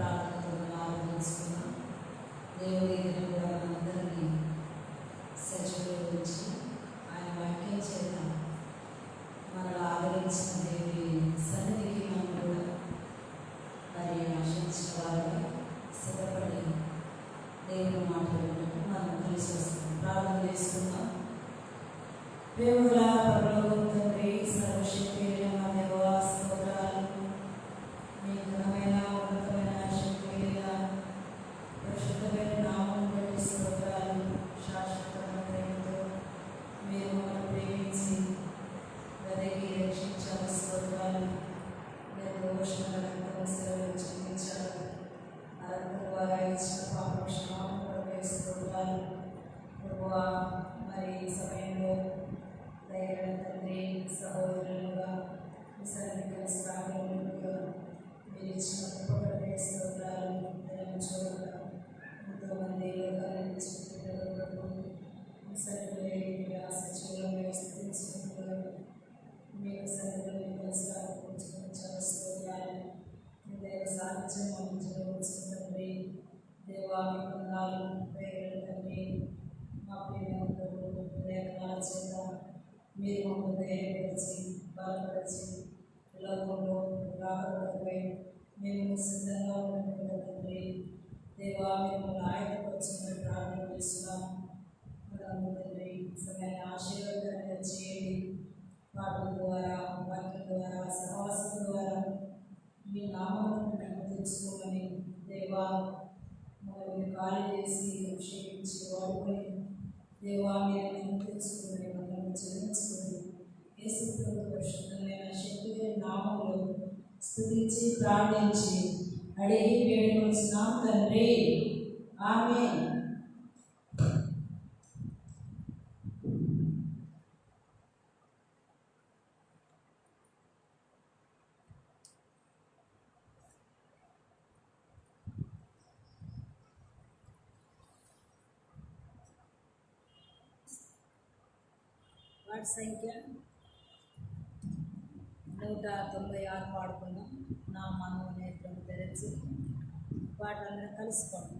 ప్రార్థనతో మనం ఆరంభించుకున్నాం. దేవుడి దగ్గర కూడా మనందరినీ సజీవులు ఉంచి ఆయన వాక్యం చేత మనల్ని ఆదరించిన దేవుడి సన్నిధికి మనం కూడా మరి ఆశించిన వారుగా సిద్ధపడి దేవుని మాట్లాడినట్టు మనం కలిసి వస్తాం. ప్రార్థన చేసుకుందాం. దేవుల పరలోకపు తండ్రి, సర్వశక్తి అయిన దేవా, స్తోత్రాలు. మీ ఘనమైన ఉన్నతమైన శక్తి పరిశుద్ధమైన నామం బట్టి స్తోత్రాలు. శాశ్వతమైన ప్రేమతో మీరు మమ్మల్ని ప్రేమించి వెదకి రక్షించాలి. స్తోత్రాలు. నిర్దోషమైన రక్తం సేవలు చెల్లించాలి. ఆ రక్తం ద్వారా ఇచ్చిన పాప క్షమాపణ కొరకై స్తోత్రాలు. ప్రభువా, మరి ఈ సమయంలో దయగల తండ్రి, సహోదరులుగా విసర్జికల స్థానంలో మీరు ఇచ్చిన గొప్ప స్తోత్రాలు. చూడగా ఎంతోమంది లోకాలను చెప్తున్నారు. విసర్జన సచివులను స్థితించుకుంటున్నారు. మీరు సరిగ్గా కలిసి చాలా స్తోత్రాలు. దేవ సాహిత్యం అందించబడుతుంది. దేవా, మీ పొందాలు దయగల తండ్రి, మా ప్రియమైన లేఖనాల చేత మీరు మమ్మల్ని ధైర్యపరిచి బలపరిచి లోకంలో రాకడపై మేము సిద్ధంగా ఉన్నటువంటి తండ్రి, దేవా, మిమ్మల్ని ఆయనపరచమని ప్రార్థన చేస్తున్నాం. తండ్రి, సమయాన్ని ఆశీర్వాదాన్ని చేయండి. పాటల ద్వారా, వాక్యం ద్వారా, సహవాసం ద్వారా మీ నామాలను మేము తెలుసుకోమని దేవా మమ్మల్ని ఖాళీ చేసి అభిషేకించి వాడుకొని దేవా మీరు తెలుసుకుని మమ్మల్ని చెల్లించుకుని యేసు ప్రభువు పరిశుద్ధమైన శక్తి నామంలో స్తుతించి ప్రార్థించి అడిగి వేడుకొనిస్తున్నాం తండ్రి. ఆమేన్. వాటి సంఖ్య 196 పాడుకున్నాం. నా మనోనేత్రం తెరచి వాటిని కలుసుకోండి.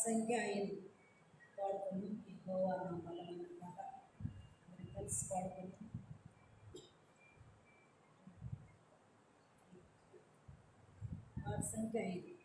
సంఖ్య 5 పాడుకుందాం. యెహోవా నా బలమైన పాట. మరి కలిసి పాడుకుందాం. పాట సంఖ్య 5.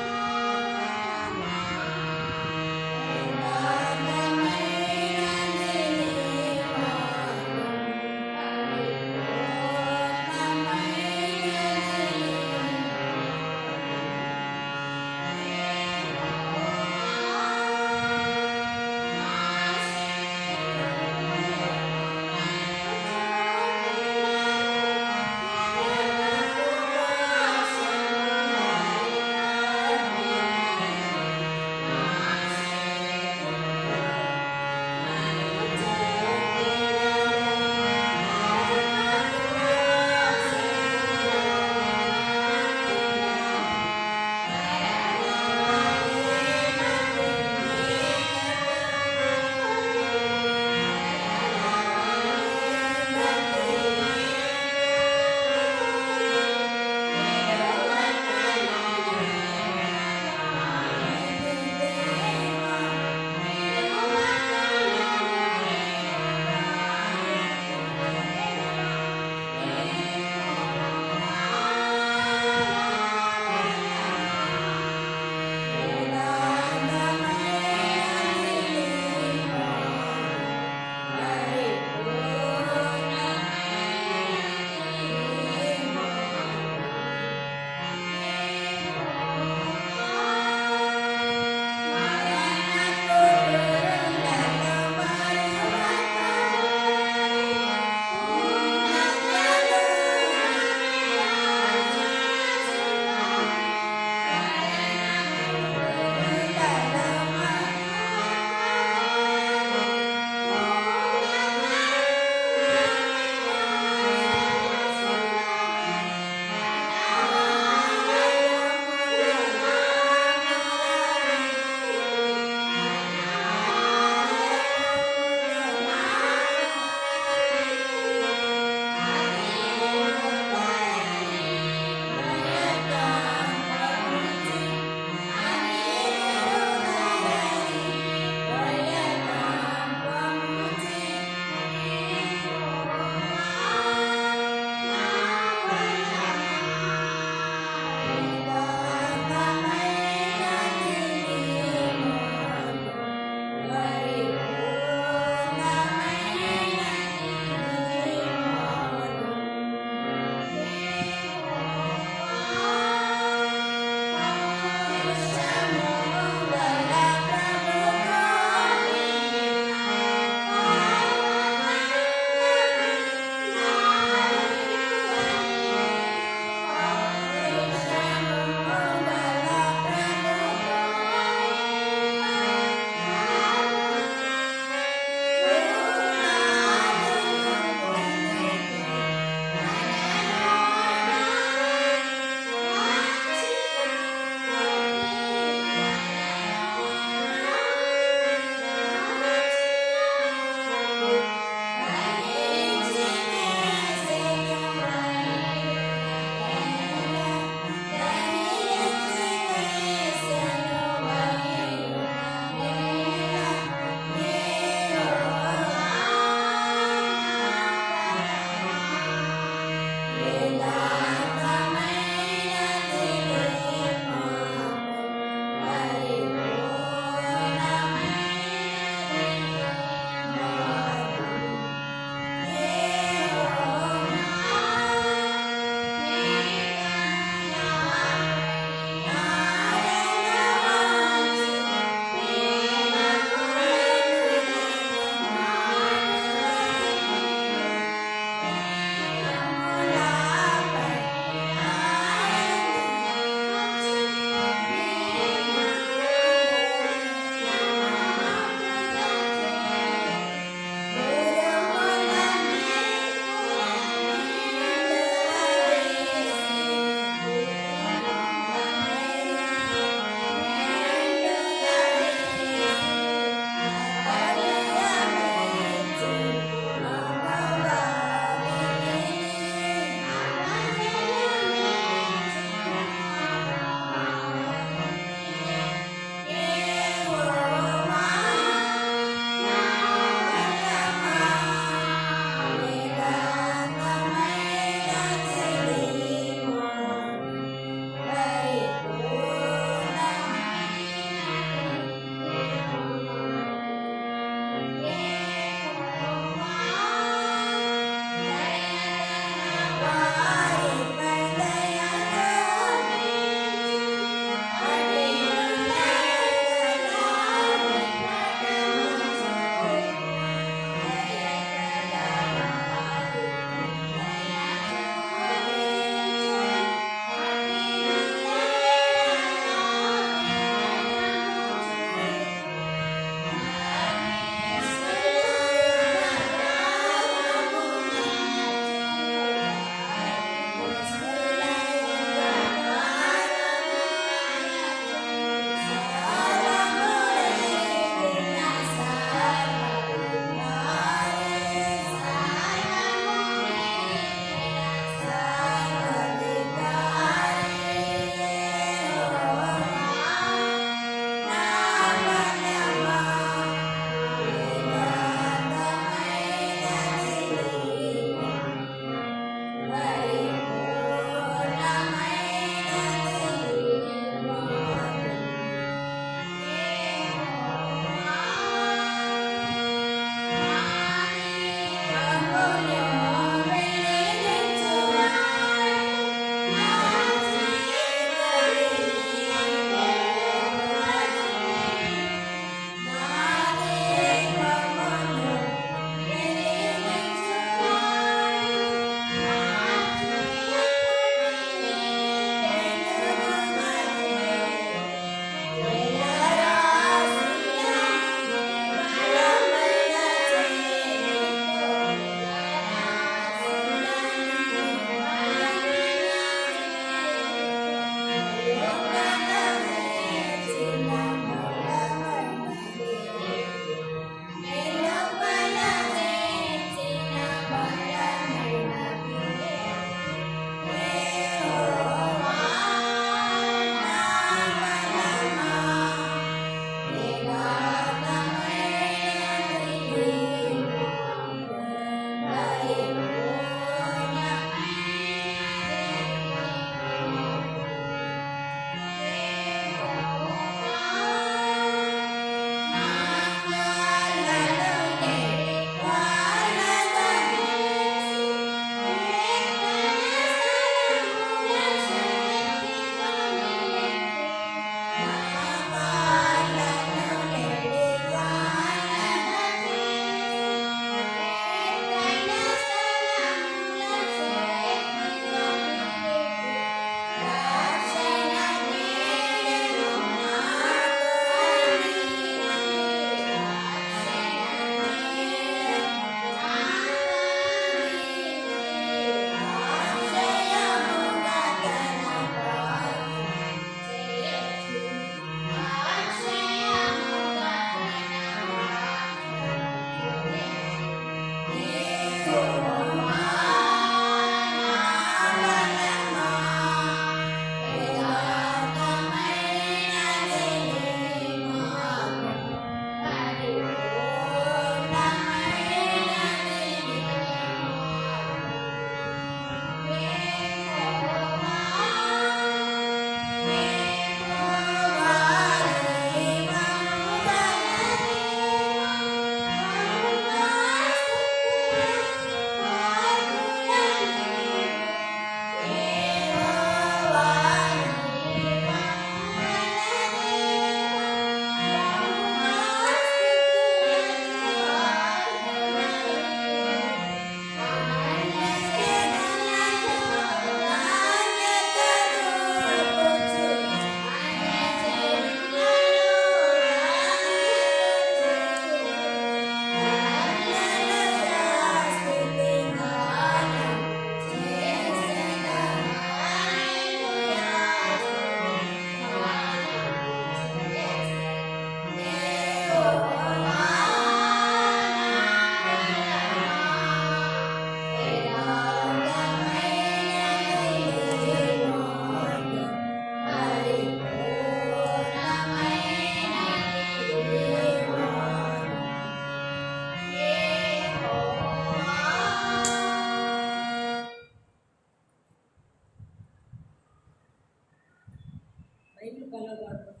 కలవబడుతుంది.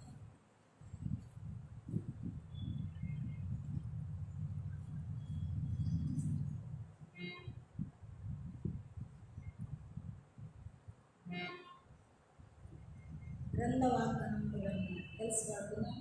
గ్రంథవాక్యములను కలిసి పాడుతున్నాం.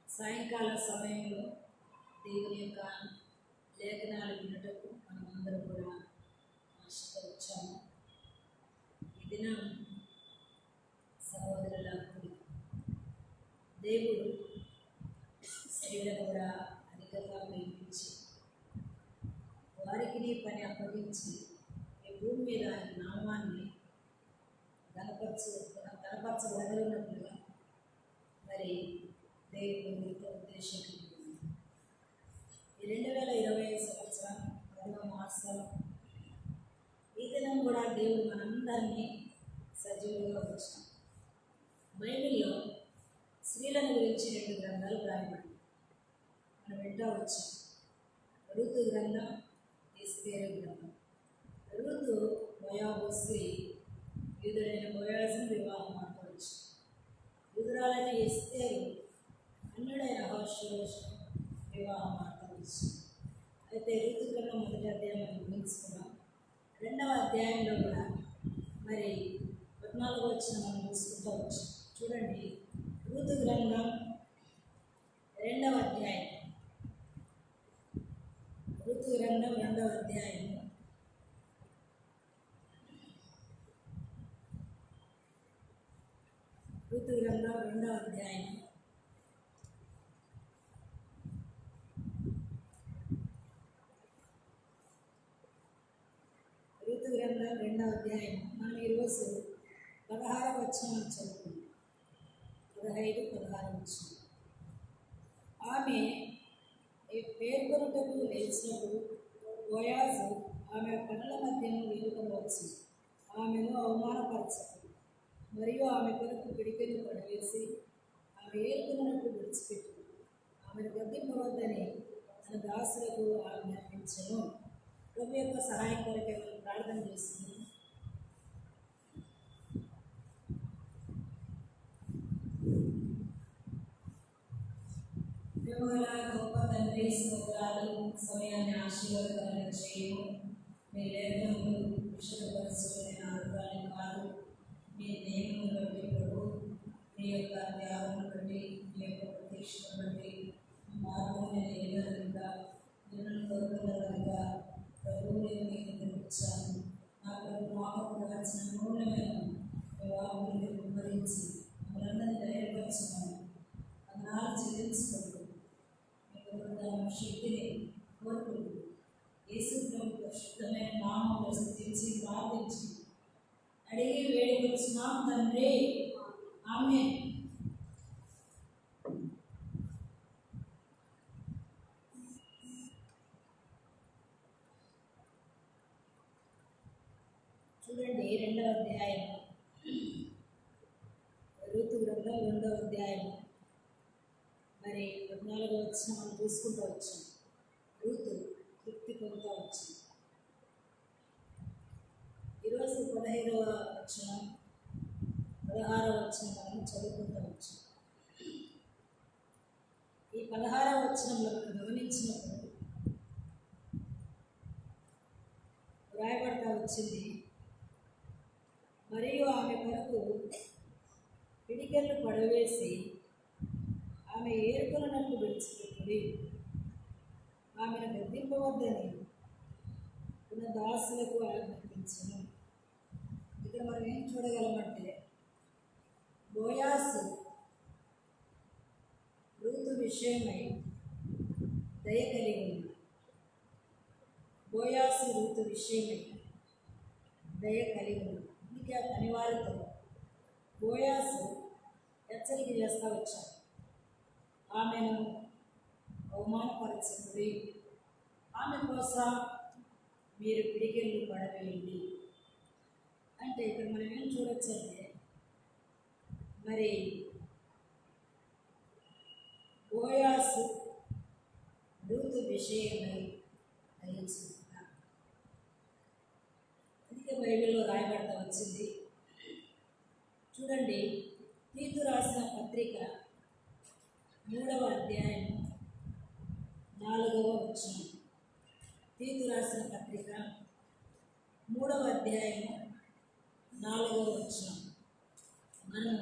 సాయంకాల సమయంలో దేవుని యొక్క లేఖనాలు వినటకు మనమందరం కూడా ఆశతో వచ్చాము. ఈ దినం సహోదరుల దేవుడు స్త్రీలను కూడా అధికంగా ప్రేమించి వారికి పని అప్పగించి ఈ భూమి మీద నామాన్ని గణపరచగలిగినట్లుగా మరి దేవుడు మీతో ఉద్దేశం ఈ 2020 సంవత్సరం 10వ మాసం ఈ దినం కూడా దేవుడు మనందరినీ సజీవులుగా వచ్చాం. బైబిల్లో స్త్రీలను గురించి 2 గ్రంథాలు రాయబడి మనం వింటూ వచ్చాం. ఋతు గ్రంథం, ఎస్తేరు గ్రంథం. ఋతు మోయాబు స్త్రీ, యూదుడైన బోయాజును వివాహం ఆడవచ్చు. యూదురాలైన ఎస్తేరు అన్యుడైన అహష్వేరోషును వివాహం ఆడవచ్చు. అయితే ఋతు గ్రంథం 1వ అధ్యాయం మనం ముగించుకున్నాం. 2వ అధ్యాయంలో కూడా మరి 14వ వచనం మనం చూసుకుంటూ వచ్చాం. చూడండి, ఋతు గ్రంథం 2వ అధ్యాయం. ఋతు గ్రంథం 2వ అధ్యాయం ఋతు గ్రంథం 2వ అధ్యాయం ఋతు గ్రంథం 2వ అధ్యాయం మనం ఈరోజు 16వ వచనం చదువుకుందాం. 15, 16 వచనం. ఆమె పేర్కొనుటకు లేచినప్పుడు బోయాజు ఆమె పనుల మధ్యను వేడుకలు వచ్చి ఆమెను అవమానపరచదు మరియు ఆమె కొరకు పిడికెలు పడవేసి ఆమె ఏర్కొన్నట్టు విడిచిపెట్టు ఆమెను గద్దింపవద్దని తన దాసులకు ఆజ్ఞాపించను. ప్రభు యొక్క సహాయం కొరకు ప్రార్థన చేస్తుంది. గొప్ప తండ్రి, స్తోత్రాలు. సమయాన్ని ఆశీర్వాదకరంగా చేయము. మీ లేఖనములు విషయపరుచుకునే అర్థాలు కాదు. మీ నియమం బట్టి ప్రభు, మీ యొక్క త్యాగం బట్టి, మీ యొక్క ప్రతీక్షను బట్టి మార్గం ఎదగలుగా నిన్ను కోరుకోగలగా ప్రభు నేను మీకు నిర్మించాను. నా ప్రభు మాకు కావాల్సిన మూలమైన వివాహం విమరించి మనందరినీ ధైర్యపరచున్నాను. అన్నాలు చెల్లించుకోండి. శక్తిని కోరుకుంటూ యేసు ప్రభు శుద్ధమైన నామంలో స్తుతించి ప్రార్థించి అడిగి వేడుకొచ్చున్నాం తండ్రి. ఆమేన్. చూడండి, 2వ అధ్యాయం ఋతు గ్రంథం 2వ అధ్యాయం మరి 14వ వచనం మనం చూసుకుంటూ వచ్చాం. ఋతు తృప్తి పొందుతూ వచ్చింది. ఈరోజు 15వ వచనం 16వ వచనం మనం చదువుకుంటూ వచ్చాం. ఈ 16వ వచనంలో మనం గమనించినప్పుడు రాయబడతా వచ్చింది, మరియు ఆమె కొరకు పిడికెళ్ళు పడవేసి ఆమె ఏర్కొనట్టు విడిచిపెట్టి ఆమెను గద్దింపవద్దని ఉన్న దాసులకు ఆజ్ఞాపించను. ఇక్కడ మనం ఏం చూడగలమంటే, బోయాసు రూతు విషయమై దయ కలిగి ఉంది. బోయాసు రూతు విషయమై దయ కలిగి ఉంది. అందుకే ఆ పనివారితో బోయాసు హెచ్చరిక చేస్తూ వచ్చారు, ఆమెను అవమానపరచండి, ఆమె కోసం మీరు పిడికెళ్ళు పడవేయండి. అంటే ఇక్కడ మనం ఏం చూడొచ్చంటే, మరి బోయాసు రూతు విషయమై దయించుకుంటారు. అందుకే బైబిల్లో రాయబడతా వచ్చింది. చూడండి, తీతు రాసిన పత్రిక 3వ అధ్యాయం 4వ వచనం. తీతు రాసిన పత్రిక 3వ అధ్యాయం 4వ వచనం మనం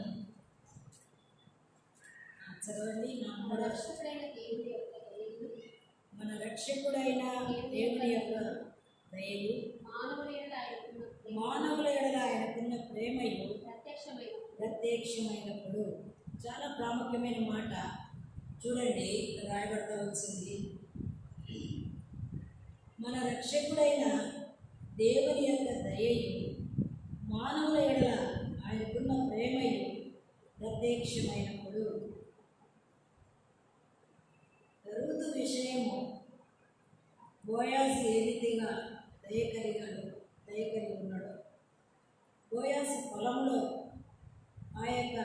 చదవండి. మన రక్షకుడైన దేవుని యొక్క దయయు మానవుల ఎడల ఆయనకున్న ప్రేమయు ప్రత్యక్షమైనప్పుడు. చాలా ప్రాముఖ్యమైన మాట. చూడండి, రాయబడతా వచ్చింది, మన రక్షకుడైన దేవుని యొక్క దయయు మానవుల ఎడల ఆయనకున్న ప్రేమయు ప్రత్యక్షమైనప్పుడు. రూతు విషయము బోయాసు ఏ రీతిగా దయ కలిగి ఉన్నాడు. బోయాసు పొలంలో ఆ యొక్క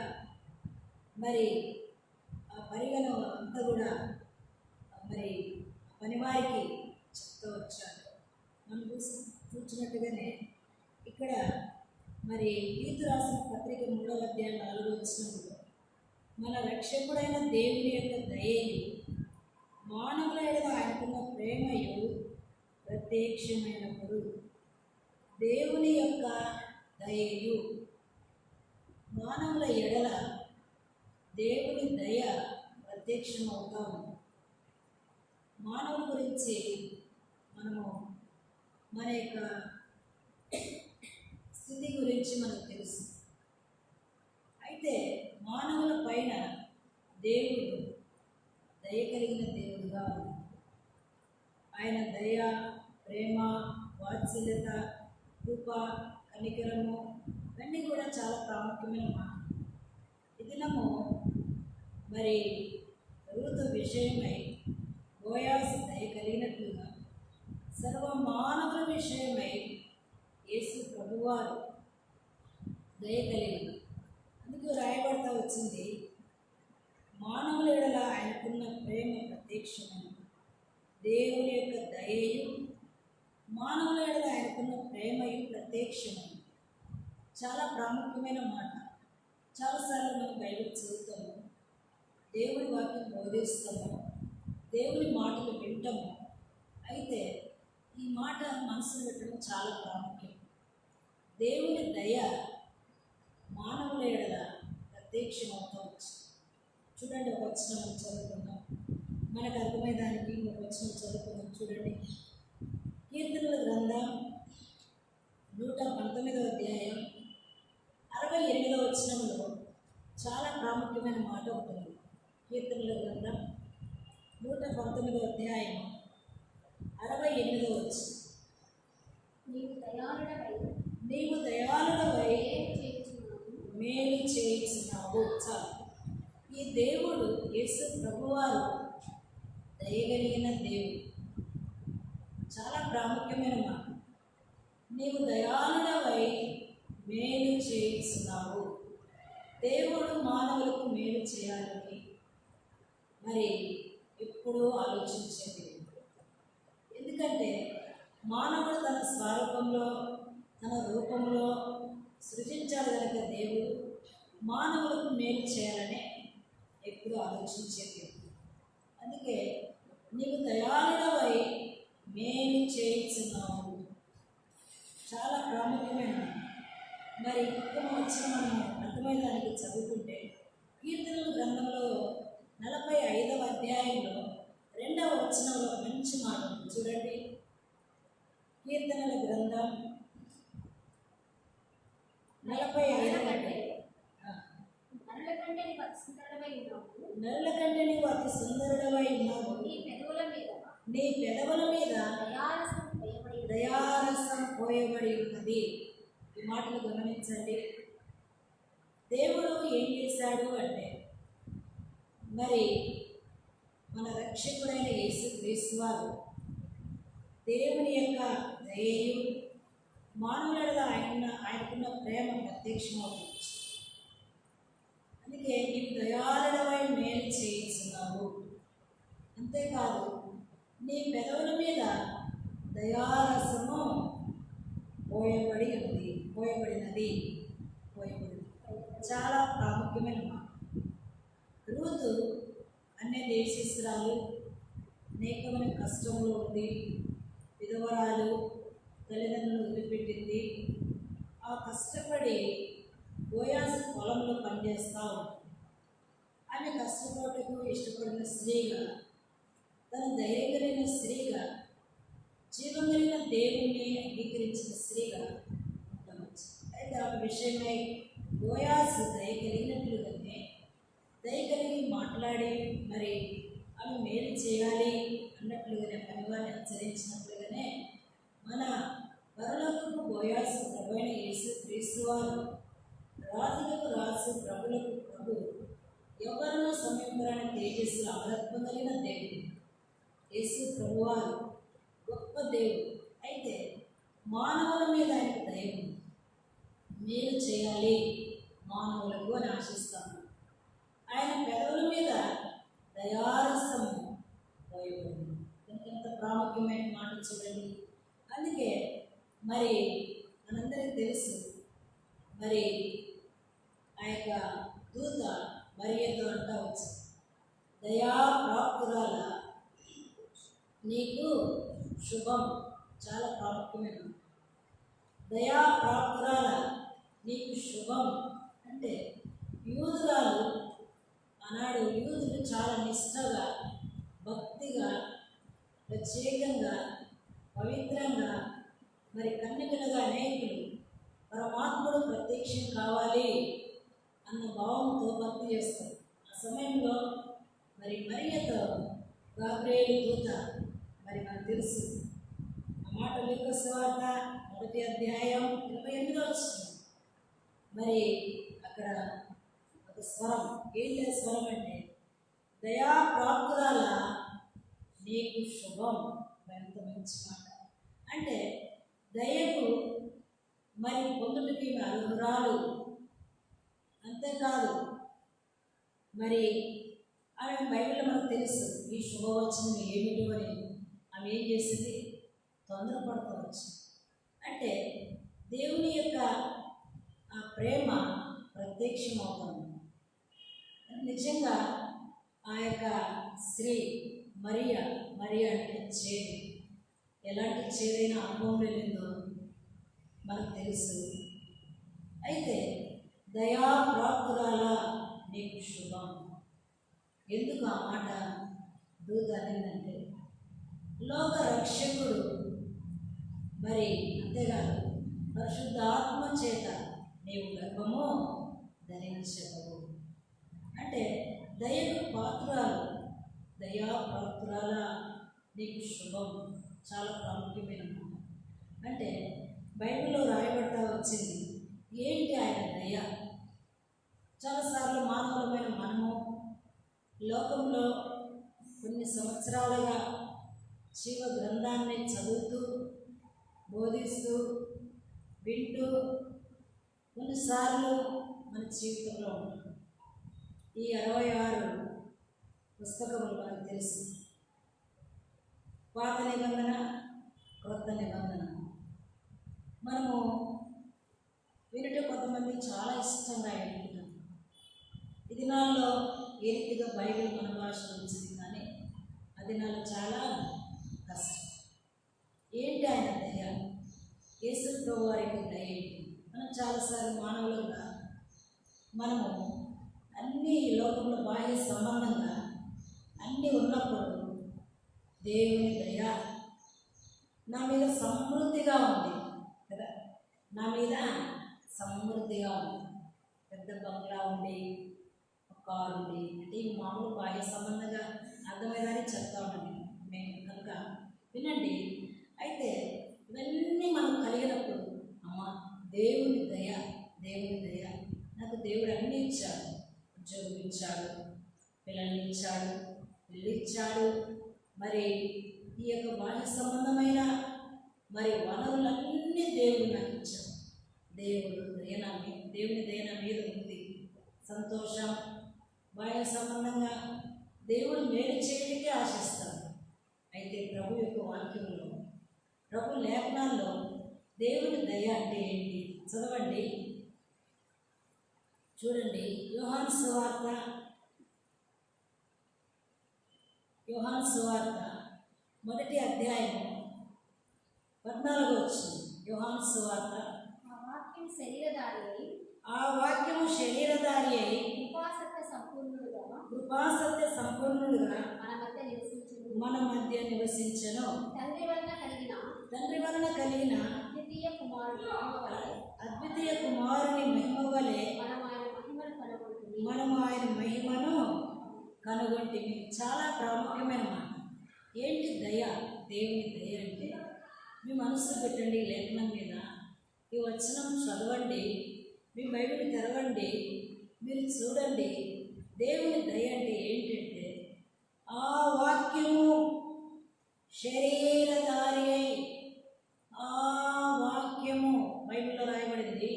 మరి ఆ పరిగణ అంతా కూడా మరి పనివారికి చెప్తూ వచ్చారు. మనం చూసినట్టుగానే ఇక్కడ మరి తీతు రాసిన పత్రిక 3వ అధ్యాయం 4వ వచనంలో మన రక్షకుడైన దేవుని యొక్క దయయు మానవుల ఎడల ఆయనకున్న ప్రేమయు ప్రత్యక్షమైనప్పుడు. దేవుని యొక్క దయయు, మానవుల ఎడల దేవుని దయ ప్రత్యక్షమవుతా ఉంది. మానవుల గురించి మనము మన యొక్క స్థితి గురించి మనకు తెలుసు. అయితే మానవుల పైన దేవుడు దయ కలిగిన దేవుడుగా ఉంది. ఆయన దయ, ప్రేమ, వాత్సల్యత, కృప, కనికరము ఇవన్నీ కూడా చాలా ప్రాముఖ్యమైన మాట. ఈ దినము మరి రూతు విషయమై బోయాసు దయ కలిగినట్లుగా సర్వ మానవుల విషయమై యేసు ప్రభువారు దయ కలిగిన. అందుకు రాయబడతా వచ్చింది, మానవుల ఎడల ఆయనకున్న ప్రేమ ప్రత్యక్షమైన. దేవుని యొక్క దయయు మానవుల ఎడల ఆయనకున్న ప్రేమయు ప్రత్యక్షమైన. చాలా ప్రాముఖ్యమైన మాట. చాలాసార్లు మనం బైబిల్ చదువుతాము, దేవుని వాక్యం బోధిస్తాము, దేవుని మాటలు వింటాము. అయితే ఈ మాట మనసులో పెట్టడం చాలా ప్రాముఖ్యం. దేవుని దయ మానవుల ఎడల ప్రత్యక్షమవుతూ వచ్చు. చూడండి, ఒక వచనం మనం చదువుకుందాం, మనకు అర్థమయ్యేదానికి ఒక వచనం చదువుకుందాం. చూడండి, కీర్తనల గ్రంథం 119వ అధ్యాయం 68వ వచనంలో చాలా ప్రాముఖ్యమైన మాట ఉంటుంది. కీర్తనల గ్రంథం 119వ అధ్యాయం 68వ వచనం, నీవు దయాళుడవై మేలు చేయించినావు. ఈ దేవుడు యేసు ప్రభువారు దయగలిగిన దేవుడు. చాలా ప్రాముఖ్యమైన మాట. నీవు దయాళుడవై మేలు చేయించినావు. దేవుడు మానవులకు మేలు చేయాలని మరి ఎప్పుడూ ఆలోచించేది. ఎందుకంటే మానవుడు తన స్వరూపంలో తన రూపంలో సృజించాడు కనుక దేవుడు మానవులకు మేలు చేయాలని ఎప్పుడు ఆలోచించేది. అందుకే నీవు దయాళుడవై మేలు చేయించున్నావు. చాలా ప్రాముఖ్యమైన మరి ఉత్తమ వచ్చిన మనం అర్థమయ్యేదానికి చదువుకుంటే కీర్తనల గ్రంథంలో 45వ అధ్యాయంలో 2వ వచనంలో మంచి మాట ఉంది. చూడండి, కీర్తనల గ్రంథం 45 నరుల కంటే నీవు అతి సుందరుడవై ఉన్నావు. నీ పెదవుల మీద దయారసం పోయబడి ఉన్నది. ఈ మాటలు గమనించండి. దేవుడు ఏం చేశాడు అంటే మరి మన రక్షకుడైన యేసుక్రీస్తు వారు దేవుని యొక్క దయయు మానవుల ఆయనకున్న ప్రేమ ప్రత్యక్షమవుతుంది. అందుకే నీవు దయాళుడవై మేలు చేయించున్నావు. అంతేకాదు నీ పెదవుల మీద దయారసము పోయబడినది. చాలా ప్రాముఖ్యమైన మాట. రూతు అనే దేశస్తురాలు అనేకమైన కష్టంలో ఉంది. విధవరాలు, తల్లిదండ్రులు వదిలిపెట్టింది. ఆ కష్టపడి బోయాజు పొలంలో పనిచేస్తూ ఉంటుంది. ఆమె కష్టపడటకు ఇష్టపడిన స్త్రీగా, తన ధైర్యం కలిగిన స్త్రీగా, జీవం కలిగిన దేవుణ్ణి అంగీకరించిన స్త్రీగా ఉండవచ్చు. అయితే ఆమె విషయమై బోయాజు దయ కలిగినట్లుగానే దయ కలిగి మాట్లాడి మరి ఆమె మేలు చేయాలి అన్నట్లుగానే పనివారిని హెచ్చరించినట్లుగానే మన పరలోకపు బోయాజు ప్రభువైన యేసుక్రీస్తు వారు రాజులకు రాజు, ప్రభులకు ప్రభు, ఎవరినో సమీపరాని తేజస్సులో అమరత్వం కలిగిన దేవుడు యేసు ప్రభువారు గొప్ప దేవుడు. అయితే మానవుల మీద ఆయనకు దయ ఉంది. మేలు చేయాలి మానవులకు అని ఆశిస్తాను. ఆయన పెదవుల మీద దయారసము పోయబడింది. ఎంత ప్రాముఖ్యమైన మాట చూడండి. అందుకే మరి మనందరికీ తెలుసు, మరి ఆ యొక్క దూత మరియతో అంటా వచ్చు, దయాప్రాప్తురాల నీకు శుభం. చాలా ప్రాముఖ్యమైన దయాప్రాప్తురాల నీకు శుభం అంటే యూదురాలు ఆనాడు యూదులు చాలా నిష్ఠగా, భక్తిగా, ప్రత్యేకంగా, పవిత్రంగా, మరి కన్యకలుగా అనేకులు పరమాత్ముడు ప్రత్యక్షం కావాలి అన్న భావంతో భక్తి చేస్తారు. ఆ సమయంలో మరి మరియతో గాబ్రియేలు దూత మరి మనకు తెలుసు ఆ మాట. లూకా సువార్త 1వ అధ్యాయం 28వ వచనం. మరి అక్కడ ఒక స్వరం, ఏంటి స్వరం అంటే దయాప్రాప్తురాల నీకు శుభం. ఎంత మంచి మాట. అంటే దయకు మరి పొందుటకి అర్హురాలు. అంతేకాదు మరి ఆమె బైబిల్లో మనకు తెలుసు ఈ శుభవచనం ఏమిటి అని. ఆమె ఏం చేసింది? తొందరపడవచ్చు. అంటే దేవుని యొక్క ఆ ప్రేమ ప్రత్యక్షమవుతుంది. నిజంగా ఆ యొక్క స్త్రీ మరియ అంటే చేదు, ఎలాంటి చేదైన అనుభవం లేదో మనకు తెలుసు. అయితే దయాప్రాప్తురాల నీకు శుభం. ఎందుకు ఆ మాట దూత అనిందంటే లోక రక్షకుడు మరి అంతేకాదు పరిశుద్ధాత్మ చేత నీవు గర్భము ధరించగలవు. అంటే దయకు పాత్రాలు, దయాప్రాప్తురాల నీకు శుభం. చాలా ప్రాముఖ్యమైన మాట. అంటే బైబిల్లో రాయబడతా వచ్చింది ఏంటి ఆయన దయ. చాలాసార్లు మానవులమైన మనము లోకంలో కొన్ని సంవత్సరాలుగా శివ గ్రంథాన్ని చదువుతూ, బోధిస్తూ, వింటూ కొన్నిసార్లు మన జీవితంలో ఉంటాం. ఈ 66 పుస్తకములు మనకు తెలుసు. పాత నిబంధన, క్రొత్త నిబంధన. మనము చాలా ఇష్టంగా ఎన్నుకుంటాను. ఈ దినాల్లో ఏ రీతిగా బైబిల్ మన భాషలో వచ్చింది, కానీ ఆ దినాల్లో చాలా కష్టం. ఏంటి ఆయన దయ? యేసు ప్రభు వారికి దయ ఏంటి? మనం చాలాసార్లు మానవులుగా మనము అన్ని లోకంలో బాహ్య సంబంధంగా అన్నీ ఉన్నప్పుడు దేవుని దయ నా మీద సమృద్ధిగా ఉంది కదా, నా మీద సమృద్ధిగా ఉంది. పెద్ద బంగ్లా ఉండి, ఒక కారు ఉంది అంటే ఈ మామూలు బాహ్య సంబంధంగా అర్థమయ్యేదని చెప్తా ఉన్నాను నేను కనుక వినండి. అయితే ఇవన్నీ మనం కలిగినప్పుడు అమ్మ దేవుని దయ, దేవుని దయ, నాకు దేవుడు అన్నీ ఇచ్చాడు. ఉద్యోగం ఇచ్చాడు, పిల్లల్ని ఇచ్చాడు, ఇల్లు ఇచ్చాడు, మరి ఈ యొక్క బాహ్య సంబంధమైన మరి వనరులన్నీ దేవుడు నాకు ఇచ్చాడు. దేవుని దయ నా మీద ఉంది. సంతోషం, బాహ్య సంబంధంగా దేవుడు మేలు చేయడానికే ఆశిస్తాడు. అయితే ప్రభు యొక్క వాక్యంలో, ప్రభు లేఖనాల్లో దేవుని దయ అంటే ఏంటి చదవండి. చూడండి, యోహాను సువార్త మొదటి అధ్యాయం 14 వచ్చింది. యోహాను సువార్త. ఆ వాక్యము శరీరధారి అయి కృపాసత్య సంపూర్ణుడుగా మన మధ్య నివసించెను. తండ్రి వలన కలిగిన అద్వితీయ కుమారుని మహిమ వలె మనము ఆయన మహిమను కనుగొంటిమి. చాలా ప్రాముఖ్యమైన మాట. ఏంటి దయ? దేవుని దయ అంటే మీ మనసు పెట్టండి లేఖనం మీద, ఈ వచనం చదవండి, మీ బైబిల్ తెరవండి, మీరు చూడండి. దేవుని దయ అంటే ఏంటంటే ఆ వాక్యము శరీరధారి అయి, ఆ వాక్యము బైబిల్లో రాయబడింది,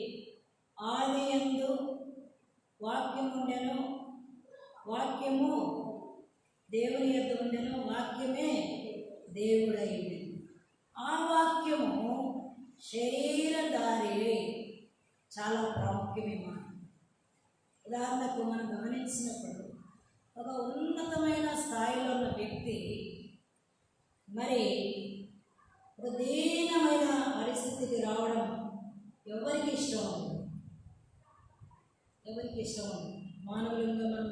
ఆది యందు వాక్యము ఉండెను, వాక్యము దేవుని యొద్ద ఉండెను, వాక్యమే దేవుడైంది. ఆ వాక్యము శరీరధారి చాలా ప్రాముఖ్యమే. ఉదాహరణకు మనం గమనించినప్పుడు ఒక ఉన్నతమైన స్థాయిలో ఉన్న వ్యక్తి మరి ఒక దీనమైన పరిస్థితికి రావడం ఎవరికి ఇష్టం ఉండదు? ఎవరికి ఇష్టం ఉండదు? మానవులంగా మనం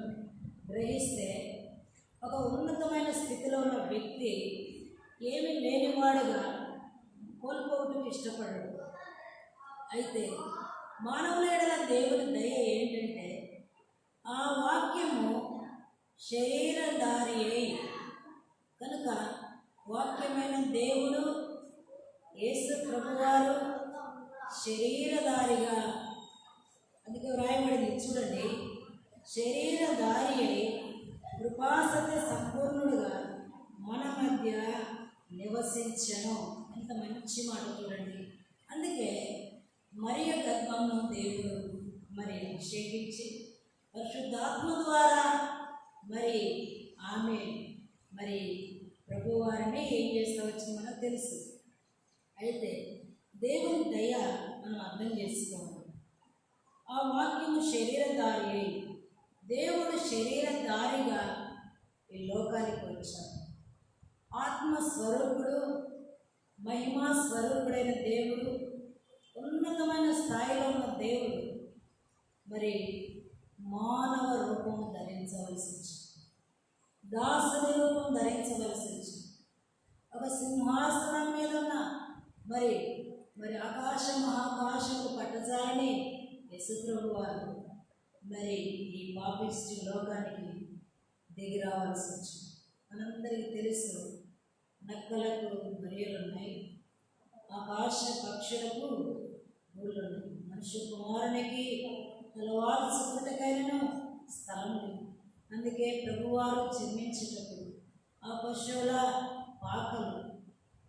గ్రహిస్తే ఒక ఉన్నతమైన స్థితిలో ఉన్న వ్యక్తి ఏమీ లేనివాడుగా కోల్పోవటం ఇష్టపడడు. అయితే మానవుల ఎడల దేవుని దయ ఏంటంటే ఆ వాక్యము శరీరధారి అయి, కనుక వాక్యమైన దేవుడు యేసు ప్రభువారు శరీరధారిగా, అందుకే వ్రాయబడింది చూడండి, శరీరధారి అయి కృపాసత్య సంపూర్ణుడుగా మన మధ్య నివసించెను. ఎంత మంచి మాట చూడండి. అందుకే మరియ గర్భంలో దేవుడు మరి అభిషేకించి పరిశుద్ధాత్మ ద్వారా మరి ఆమె మరి ప్రభువారిని ఏం చేస్తూ వచ్చింది మనకు తెలుసు. అయితే దేవుని దయ మనం అర్థం చేసుకోవాలి. ఆ వాక్యము శరీరధారి అయి, దేవుడు శరీరధారిగా ఈ లోకానికి వచ్చాడు. ఆత్మస్వరూపుడు, మహిమా స్వరూపుడైన దేవుడు, ఉన్నతమైన స్థాయిలో ఉన్న దేవుడు మరి మానవ రూపము ధరించవలసి వచ్చింది, దాసుని రూపం ధరించవలసి వచ్చింది. ఒక సింహాసనం మీద ఉన్న మరి ఆకాశ మహాకాశము పట్టజాలని యేసుప్రభు వారు మరి ఈ పాపిష్టి లోకానికి దిగి రావాల్సి వచ్చింది. మనందరికీ తెలుసు, నక్కలకు మరియలు ఉన్నాయి, ఆకాశ పక్షులకు ఊళ్ళు ఉన్నాయి, మనుష్య కుమారునికి తలవాల్చుకుటకైనను స్థలం లేదు. అందుకే ప్రభువారు జన్మించేటప్పుడు ఆ పశువుల పాకలు,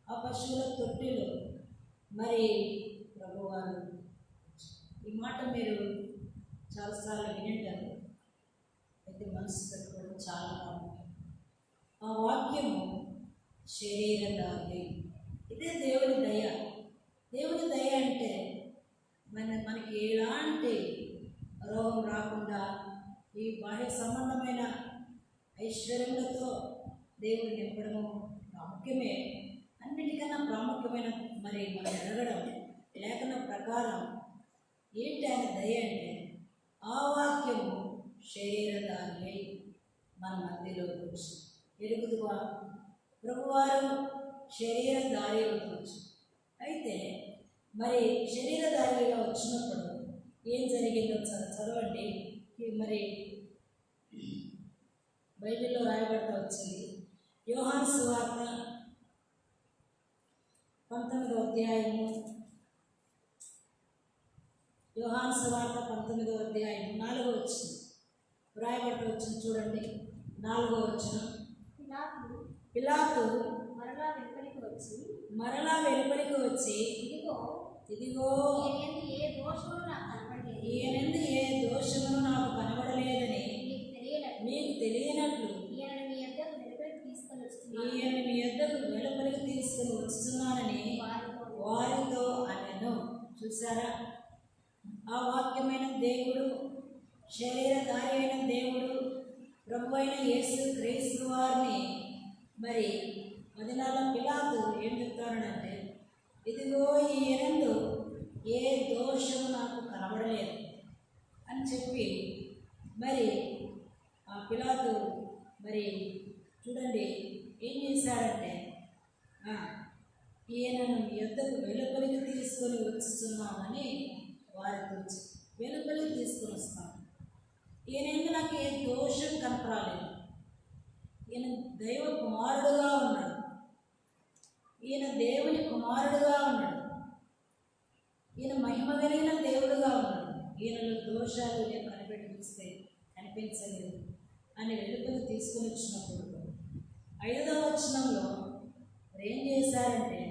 ఆ పశువుల తొట్టిలో మరి ప్రభువారు, ఈ మాట మీరు చాలాసార్లు వినింటారు, అయితే మనసు పెట్టుకోవడం చాలా బాగుంటుంది. ఆ వాక్యము శరీరధారి, ఇదే దేవుని దయ. దేవుని దయ అంటే మనకి ఎలాంటి రోగం రాకుండా ఈ బాహ్య సంబంధమైన ఐశ్వర్యములతో దేవుడు నింపడము ప్రాముఖ్యమే. అన్నిటికన్నా ప్రాముఖ్యమైన మరి మనం ఎరగడం లేఖన ప్రకారం ఏంటి ఆయన దయ అంటే, ఆ వాక్యము శరీరధారి అయి మన మధ్యలోకి వచ్చి ఎరుగుదువా ప్రభువారు శరీరధారి అవ్వచ్చు. అయితే మరి శరీరధారిగా వచ్చినప్పుడు ఏం జరిగిందో చదవండి. మరి బైబిల్లో రాయబడతా వచ్చింది. యోహాను సువార్త 19వ అధ్యాయము, యోహాను సువార్త 19వ అధ్యాయం 4వ వచనం రాయబడతా వచ్చింది. చూడండి 4వ వచనం. పిలాతు మరలా వెలుపలికి వచ్చి ఇదిగో ఈయనందు ఏ దోషమును నాకు కనబడలేదని మీకు తెలియనట్లు ఈయన మీ యొద్దకు వెలుపలికి తీసుకుని వస్తున్నానని వారితో అనెను. చూసారా, ఆ వాక్యమైన దేవుడు, శరీరధారి అయిన దేవుడు, ప్రభు అయిన యేసు క్రీస్తు వారిని మరి 14 పిలాతు ఏం చెప్తాడంటే, ఇదిగో ఈయనందు ఏ దోషము నాకు కనబడలేదు అని చెప్పి మరి ఆ పిలాతు మరి చూడండి ఏం చేశాడంటే, ఈయనను యొద్దకు వెలుపలికి తీసుకొని వచ్చుతున్నామని వారితో వెలుపలికి తీసుకొని వస్తాను. ఈయన నాకు ఏ దోషం కనపరాలేదు. ఈయన దైవ కుమారుడుగా ఉన్నాడు, ఈయన దేవుని కుమారుడుగా ఉన్నాడు, ఈయన మహిమ కలిగిన దేవుడుగా ఉన్నాడు. ఈయనలో దోషాలు నేను కనిపించలేదు అని వెలుపలికి తీసుకొని వచ్చినప్పుడు 5వ వచనంలో ఏం చేశారంటే,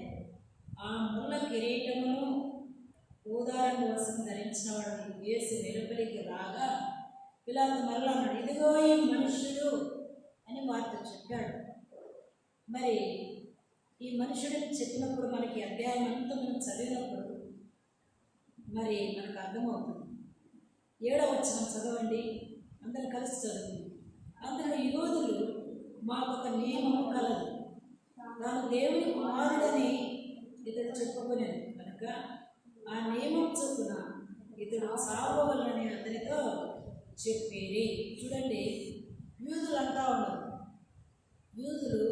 ఆ ముళ్ళ కిరీటమును ఊదారం కోసం ధరించిన వాడు యేసు వెలుపలికి రాగా పిలాతు మరలా అన్నాడు, ఇదిగో ఈ మనుష్యుడు అని వారితో చెప్పాడు. మరి ఈ మనుషుడిని చెప్పినప్పుడు మనకి అధ్యాయం అంతా మనం చదివినప్పుడు మరి మనకు అర్థమవుతుంది. 7వ వచనం చదవండి, అందరూ కలిసి చదువుతుంది. అందులో యోధులు మాకొక నియమము కలదు, తాను దేవుని కుమారుడని ఇతడు చెప్పుకునేది కనుక ఆ నియమం చొప్పున ఇతడు సావవలని అతనితో చెప్పేది. చూడండి, యూదులు అంటా ఉన్నారు, యూదులు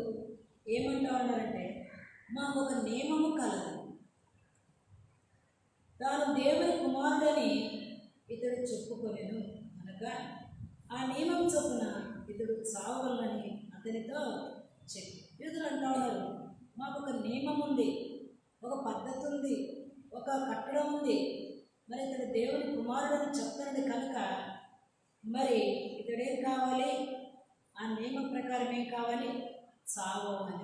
ఏమంటా ఉన్నారంటే, మాకు ఒక నియమము కలదు, తాను దేవుని కుమారుడని ఇతడు చెప్పుకోలేను కనుక ఆ నియమం చొప్పున ఇతడు సావవలని అతనితో చెప్పి. యూదులు అంటా ఉన్నారు, మాకు ఒక నియమం ఉంది, ఒక పద్ధతి ఉంది, ఒక కట్టడం ఉంది, మరి ఇతడు దేవుని కుమారుడని చెప్తాడు కనుక మరి ఇతడేం కావాలి, ఆ నియమం ప్రకారం ఏం కావాలి, చావని.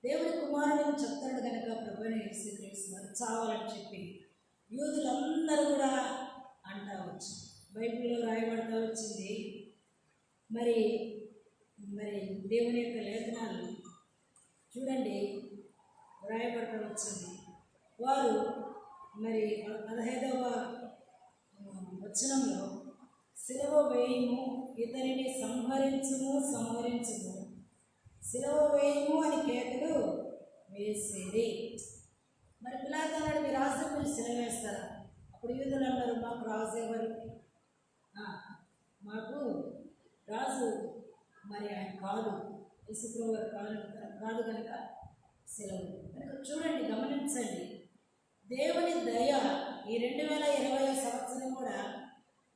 దేవుని కుమారుడని చెప్తాడు కనుక ప్రభువైన యేసుక్రీస్తు వారు చావాలని చెప్పి యూదులందరూ కూడా అంటా వచ్చు. బైబిల్లో రాయబడతా వచ్చింది. మరి దేవుని యొక్క లేఖనాలు చూడండి రాయబడతా వచ్చింది. వారు మరి 15వ వచనంలో సిలువ వేయము, ఇతనిని సంహరించుము, సిలువ వేయము అని కేకలు వేసేది. మరి పిలాతు అన్నాడు, మీ రాజు మీరు సిలువ వేస్తారా? అప్పుడు యూదులు అన్నారు, మాకు రాజు ఎవరు, మాకు రాజు మరి ఆయన కాదు, యేసుప్రభువు కాదు కనుక సెలవు. కనుక చూడండి, గమనించండి, దేవుని దయ ఈ 2020 సంవత్సరం కూడా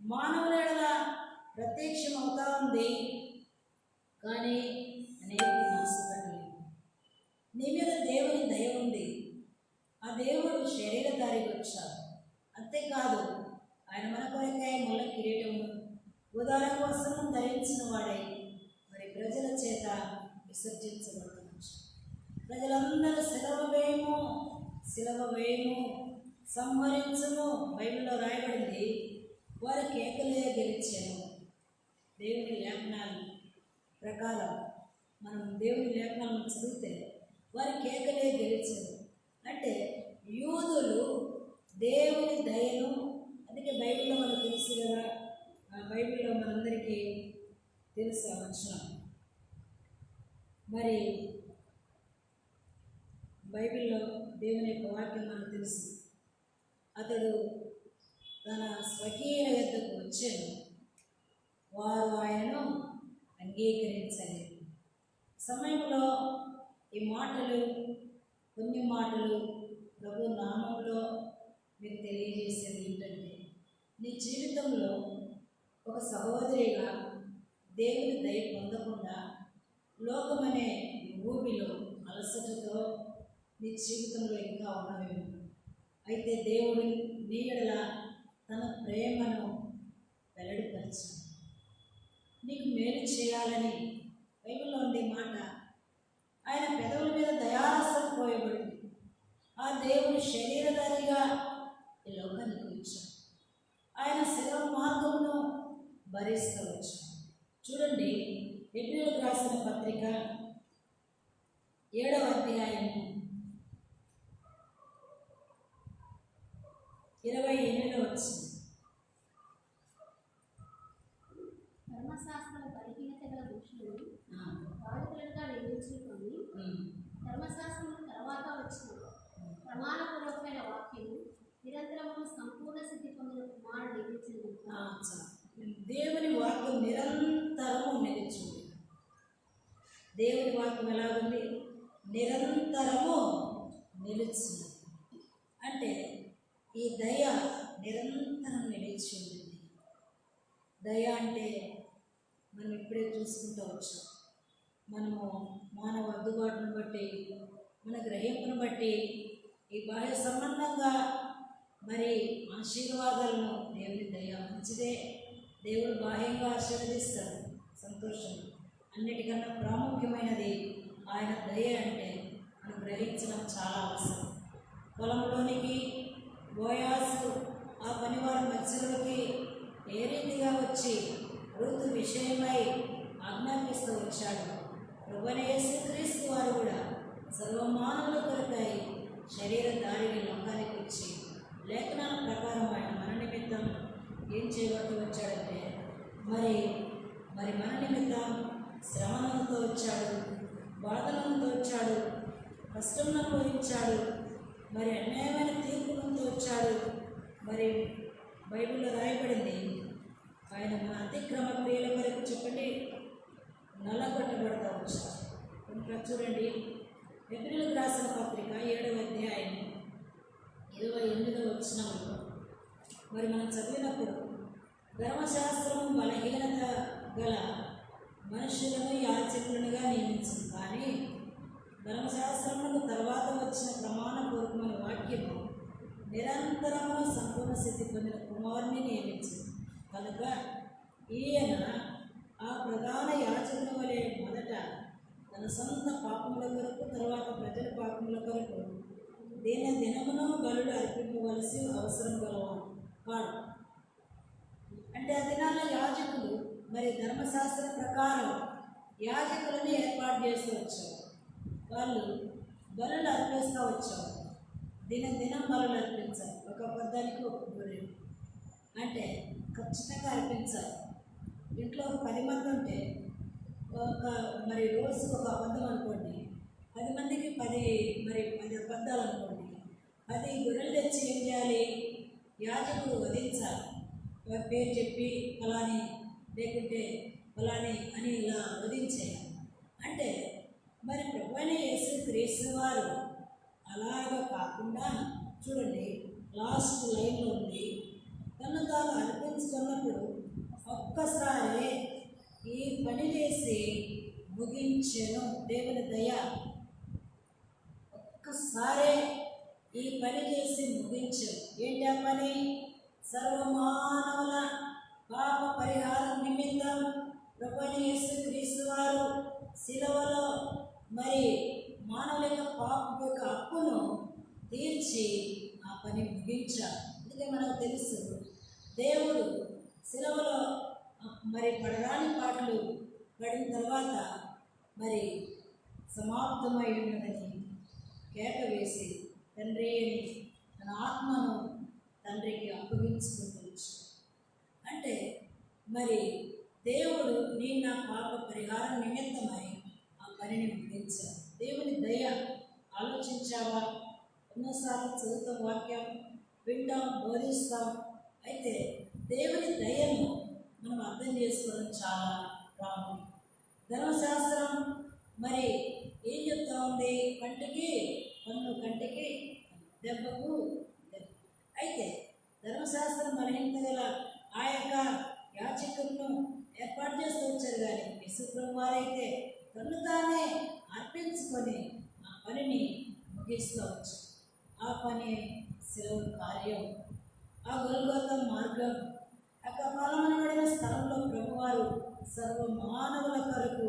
మానవుల ఎడల ప్రత్యక్షం అవుతా ఉంది. కానీ అనేక మనసు పెట్టలేదు. నీ మీద దేవుని దయ ఉంది. ఆ దేవుడు శరీరధారిగా వచ్చాడు. అంతేకాదు, ఆయన మన కొరకై ముళ్ళ కిరీటము ఉదార కోసం ధరించిన వాడై మరి ప్రజల చేత విసర్జించబడుతున్నాడు. ప్రజలందరూ సిలువ వేయము, సంహరించుము బైబిల్లో రాయబడింది. వారి కేకలే గెలిచాను. దేవుని లేఖనాలు ప్రకారం మనం దేవుని లేఖనాలను చదివితే వారి కేకలే గెలిచారు. అంటే యూదులు దేవుని దయను. అందుకే బైబిల్లో మనకు తెలుసు కదా, ఆ బైబిల్లో మనందరికీ తెలుసు ఆ వచనం. మరి బైబిల్లో దేవుని యొక్క వాక్యం మనకు తెలుసు. అతడు తన స్వకీయుల యొద్దకు వచ్చాను, వారు ఆయనను అంగీకరించలేదు. సమయంలో ఈ మాటలు, కొన్ని మాటలు ప్రభు నామంలో మీకు తెలియజేసేది ఏంటంటే, నీ జీవితంలో ఒక సహోదరిగా దేవుని దయ పొందకుండా లోకమనే భూమిలో అలసటతో నీ జీవితంలో ఇంకా ఉన్నవేమో. అయితే దేవుడు నీ ఎడల తన ప్రేమను వెల్లడిపరిచాడు. నీకు మేలు చేయాలని బైబిల్లో ఉండే మాట. ఆయన పెదవుల మీద దయారసం పోయబడింది. ఆ దేవుడు శరీరధారిగా ఈ లోకానికి వచ్చాడు. ఆయన శిలువ మార్గమును భరిస్తూ వచ్చాడు. చూడండి, హెబ్రీయులకు రాసిన పత్రిక 7వ అధ్యాయము 28వ వచనం. ధర్మశాస్త్రం బలహీనత గల పురుషులను బాధితులుగా నిర్మించుకొని ధర్మశాస్త్రం తర్వాత వచ్చిన ప్రమాణపూర్వకమైన వాక్యము నిరంతరము సంపూర్ణ సిద్ధి పొందిన కుమారుడు నిర్మించింది. దేవుని వాక్యం నిరంతరము నిలిచింది. దేవుని వాక్యం ఎలాగుంది? నిరంతరము నిలిచింది. అంటే ఈ దయ నిరంతరం నిలిచింది. దయ అంటే మనం ఇప్పుడే చూసుకుంటూ వచ్చాం. మనము మానవ అందుబాటును బట్టి, మన గ్రహింపును బట్టి, ఈ బాహ్య సంబంధంగా మరి ఆశీర్వాదాలను, దేవుని దయ మంచిదే, దేవుడు బాహ్యంగా ఆశీర్వదిస్తాడు, సంతోషం. అన్నిటికన్నా ప్రాముఖ్యమైనది ఆయన దయ అంటే మనం గ్రహించడం చాలా అవసరం. పొలంలోనికి బోయాసు ఆ పనివారి మధ్యలోకి ఏ రీతిగా వచ్చి ఋతు విషయమై ఆజ్ఞాపిస్తూ వచ్చాడు. ప్రభువైన యేసుక్రీస్తు వారు కూడా సర్వమానవుల కొరకై శరీరధారిని లోకానికి వచ్చి లేఖనాల ప్రకారం ఆయన మన నిమిత్తం ఏం చేయబడుతూ వచ్చాడంటే, మరి మన నిమిత్తం శ్రమణంతో వచ్చాడు, బాధనంతో వచ్చాడు, కష్టంను అనుభవించాడు, మరి అన్యాయమైన తీర్పునంతో వచ్చాడు. మరి బైబిల్లో రాయబడింది, ఆయన మన అతిక్రమ క్రియల వరకు చెప్పండి నల్లగొట్టబడతా వచ్చాడు. ఇంకా చూడండి, హెబ్రీయులకు రాసిన పత్రిక 7వ అధ్యాయం 28వ వచనంలో మరి మనం చదివినప్పుడు, ధర్మశాస్త్రము బలహీనత గల మనుషులను యాజకులుగా నియమించింది, కానీ ధర్మశాస్త్రములకు తర్వాత వచ్చిన ప్రమాణపూర్వకమైన వాక్యము నిరంతరము సంపూర్ణ స్థితి పొందిన కుమారుని నియమించింది. కనుక ఈయన ఆ ప్రధాన యాజకుని వలె మొదట తన సొంత పాపముల కొరకు, తర్వాత ప్రజల పాపముల కొరకు దినమును బలులు అర్పింపవలసి అవసరం గలవాడు. అంటే ఆ దినాల్లో యాజకులు మరి ధర్మశాస్త్రం ప్రకారం యాజకులను ఏర్పాటు చేస్తూ వచ్చారు. వాళ్ళు బలులు అర్పిస్తూ వచ్చారు. దినం బలులు అర్పించాలి. ఒక అబద్ధానికి ఒక గొర్రె అంటే ఖచ్చితంగా అర్పించాలి. ఇంట్లో ఒక 10 మంది ఉంటే మరి రోజుకు ఒక అబద్ధం అనుకోండి, 10 మందికి 10 అబద్ధాలు అనుకోండి. 10 గొర్రెలు తెచ్చి ఏం చేయాలి? యాజకుడు వధించాలి. పేరు చెప్పి ఫలాని, లేకుంటే ఫలాని అని ఇలా వధించేయాలి. అంటే మరి ప్రభువైన యేసుక్రీస్తు వారు అలాగా కాకుండా చూడండి, లాస్ట్ లైన్లో ఉంది, తను తాను అర్పించుకున్నప్పుడు ఒక్కసారి ఈ పని చేసి ముగించెను. దేవుని దయ, ఒక్కసారే ఈ పని చేసి ముగించెను. ఏంటి ఆ పని? సర్వమానవుల పాప పరిహారం నిమిత్తం ప్రభువైన యేసుక్రీస్తు వారు శిలువలో మరి మానవుల యొక్క పాపం యొక్క హక్కును తీర్చి ఆ పని ముగించారు. అందుకే మనకు తెలుసు, దేవుడు శిలువలో మరి పడరాని పాటలు పడిన తర్వాత మరి సమాప్తమై ఉన్నదని కేక వేసి తండ్రి అని తన ఆత్మను తండ్రికి అప్పగించుకుంటూ వచ్చాడు. అంటే మరి దేవుడు నీ నా పాప పరిహారం నిమిత్తమై ఆ పనిని ముగించాడు. దేవుని దయ ఆలోచించావా? ఎన్నోసార్లు చదువుతాం, వాక్యం వింటాం, బోధిస్తాం. అయితే దేవుని దయను మనం అర్థం చేసుకోవడం చాలా ప్రాముఖ్యం. ధర్మశాస్త్రం మరి ఏం చెప్తా ఉంది? కంటికి పన్ను, కంటికి దెబ్బకు దెబ్బ. అయితే ధర్మశాస్త్రం బలహీనత గల ఆ యొక్క యాచకులను ఏర్పాటు చేస్తూ వచ్చారు. కానీ యేసుప్రభు వారైతే తను తానే అర్పించుకొని ఆ పనిని ముగిస్తూ వచ్చారు. ఆ పని శిలువ కార్యం, ఆ గొల్గొత మార్గం, ఆ కపాలమనబడిన స్థలంలో ప్రభువారు సర్వ మానవుల కొరకు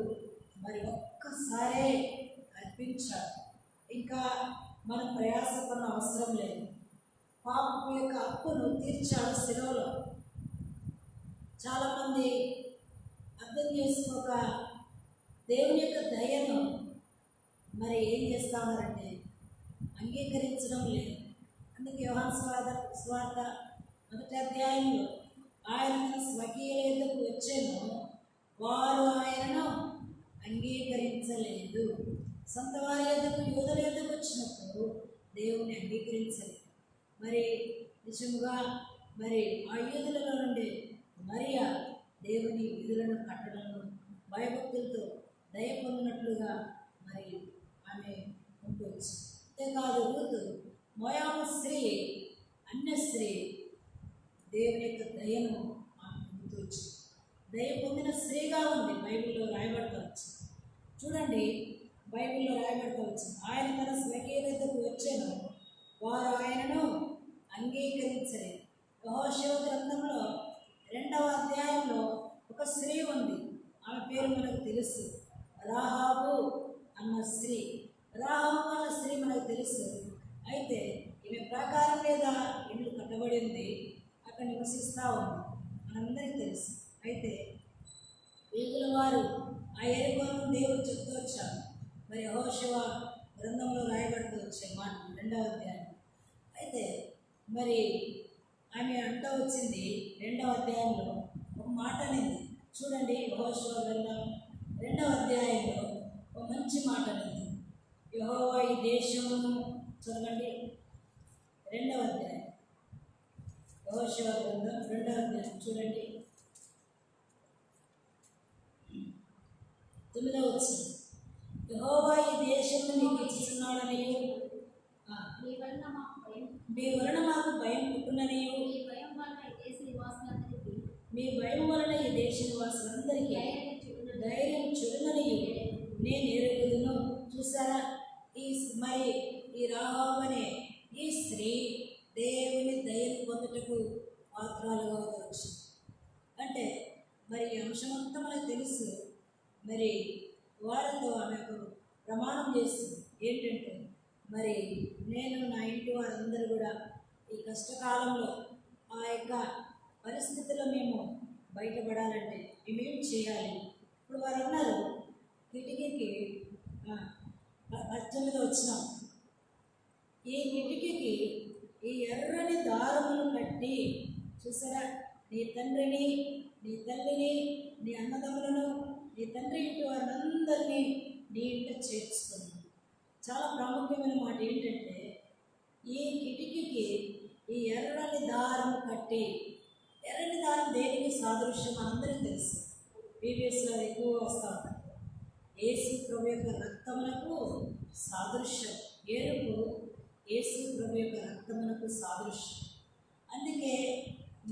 మరి ఒక్కసారే అర్పించారు. ఇంకా మనం ప్రయాసపడిన అవసరం లేదు. పాపం యొక్క అప్పును తీర్చాడు శిలువలో. చాలామంది అర్థం చేసుకోక దేవుని యొక్క దయను మరి ఏం చేస్తామంటే అంగీకరించడం లేదు. అందుకే యోహాను స్వార్త 1వ అధ్యాయంలో ఆయన తన స్వకీయ యొద్దకు వచ్చెను, వారు ఆయనను అంగీకరించలేదు. సొంత వారి యొద్దకు, యూదుల యొద్దకు వచ్చినప్పుడు దేవుని అంగీకరించలేదు. మరి నిజంగా మరి ఆ యూదులలో నుండి మరియా దేవుని విధులను, కట్టలను భయభక్తులతో దయ పొందినట్లుగా మరి ఆమె ఉంటుంది. అంతేకాదు రూతు మోయాబు స్త్రీ, అన్య స్త్రీ దేవుని యొక్క దయను ఆమె పొందుతూ వచ్చింది. దయ పొందిన స్త్రీగా ఉంది. బైబిల్లో రాయబడతా వచ్చింది. చూడండి, బైబిల్లో రాయబడతా వచ్చింది. ఆయన తన స్వకీయతకు వచ్చాను, వారు ఆయనను అంగీకరించలేదు. యెహోషువ గ్రంథంలో 2వ అధ్యాయంలో ఒక స్త్రీ ఉంది. ఆమె పేరు మనకు తెలుసు, రాహాబు అన్న స్త్రీ. రాహాబు అన్న స్త్రీ మనకు తెలుసు. అయితే ఈమె ప్రాకారం మీద ఇల్లు కట్టబడి ఉంది, అక్కడ నివసిస్తూ ఉంది, మనందరికీ తెలుసు. అయితే వీళ్ళ వారు ఆ ఎరుకను దేవుడు చెప్తూ వచ్చారు. మరి యెహోషువ గ్రంథంలో రాయబడుతూ వచ్చే మాట 2వ అధ్యాయం. అయితే మరి ఆమె అంటూ వచ్చింది 2వ అధ్యాయంలో ఒక మాట అనేది. చూడండి, యెహోషువ గ్రంథం 2వ అధ్యాయంలో ఒక మంచి మాట అనేది. యెహోవా ఈ దేశమును, చూడండి 2వ అధ్యాయం, యెహోషువ గ్రంథం 2వ అధ్యాయం చూడండి 9వ వచనం. యెహోవా ఈ దేశమును నీకు ఇస్తున్నాడని, మీ వలన మాకు భయం పుట్టునని, మీ భయం వలన ఈ దేశ నివాసులందరికీ ధైర్యం చెడునని నేను ఎరుగుదును. చూసారా, మరి ఈ రాహాబు అనే ఈ స్త్రీ దేవుని దయను పొందుటకు పాత్రాలుగా వచ్చింది. అంటే మరి ఈ అంశమంతా మనకు తెలుసు. మరి వారితో ఆమె ప్రమాణం చేస్తుంది ఏంటంటే, మరి నేను నా ఇంటి వారందరూ కూడా ఈ కష్టకాలంలో ఆ యొక్క పరిస్థితుల్లో మేము బయటపడాలంటే మేమేం చేయాలి? ఇప్పుడు వారు అన్నారు, కిటికీకి 18 వచ్చినాం, ఈ కిటికీకి ఈ ఎర్రని దారములు కట్టి, చూసారా, నీ తండ్రిని, నీ తల్లిని, నీ అన్నదమ్ములను, నీ తండ్రి ఇంటి వారందరినీ నీ ఇంట చేర్చుకున్నాను. చాలా ప్రాముఖ్యమైన మాట ఏంటంటే, ఈ కిటికీకి ఈ ఎర్రని దారము కట్టి, ఎర్రని దారం దేనికి సాదృశ్యం అందరికీ తెలుసు. బీబీఎస్లో ఎక్కువ వస్తూ ఉంటారు. యేసు ప్రభు యొక్క రక్తమునకు సాదృశ్యం. ఎరుపు యేసు ప్రభు యొక్క రక్తమునకు సాదృశ్యం. అందుకే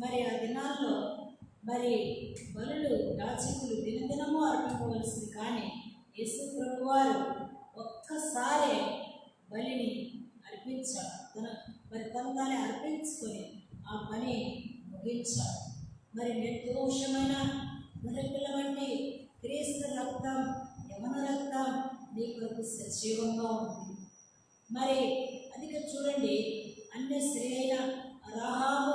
మరి ఆ దినాల్లో మరి బలులు, యాజకులు దినదినము అర్పించవలసింది. కానీ యేసు ప్రభు వారు ఒక్కసారే బలిని అర్పించారు. తను తానే అర్పించుకొని ఆ పని ముగించారు. మరి నిర్దోషమైన గొర్రెపిల్ల వంటి క్రీస్తు రక్తం, యవన రక్తం నీ కొరకు సజీవంగా ఉంది. మరి అందుకే చూడండి, అన్య స్త్రీ అయిన రాహాబు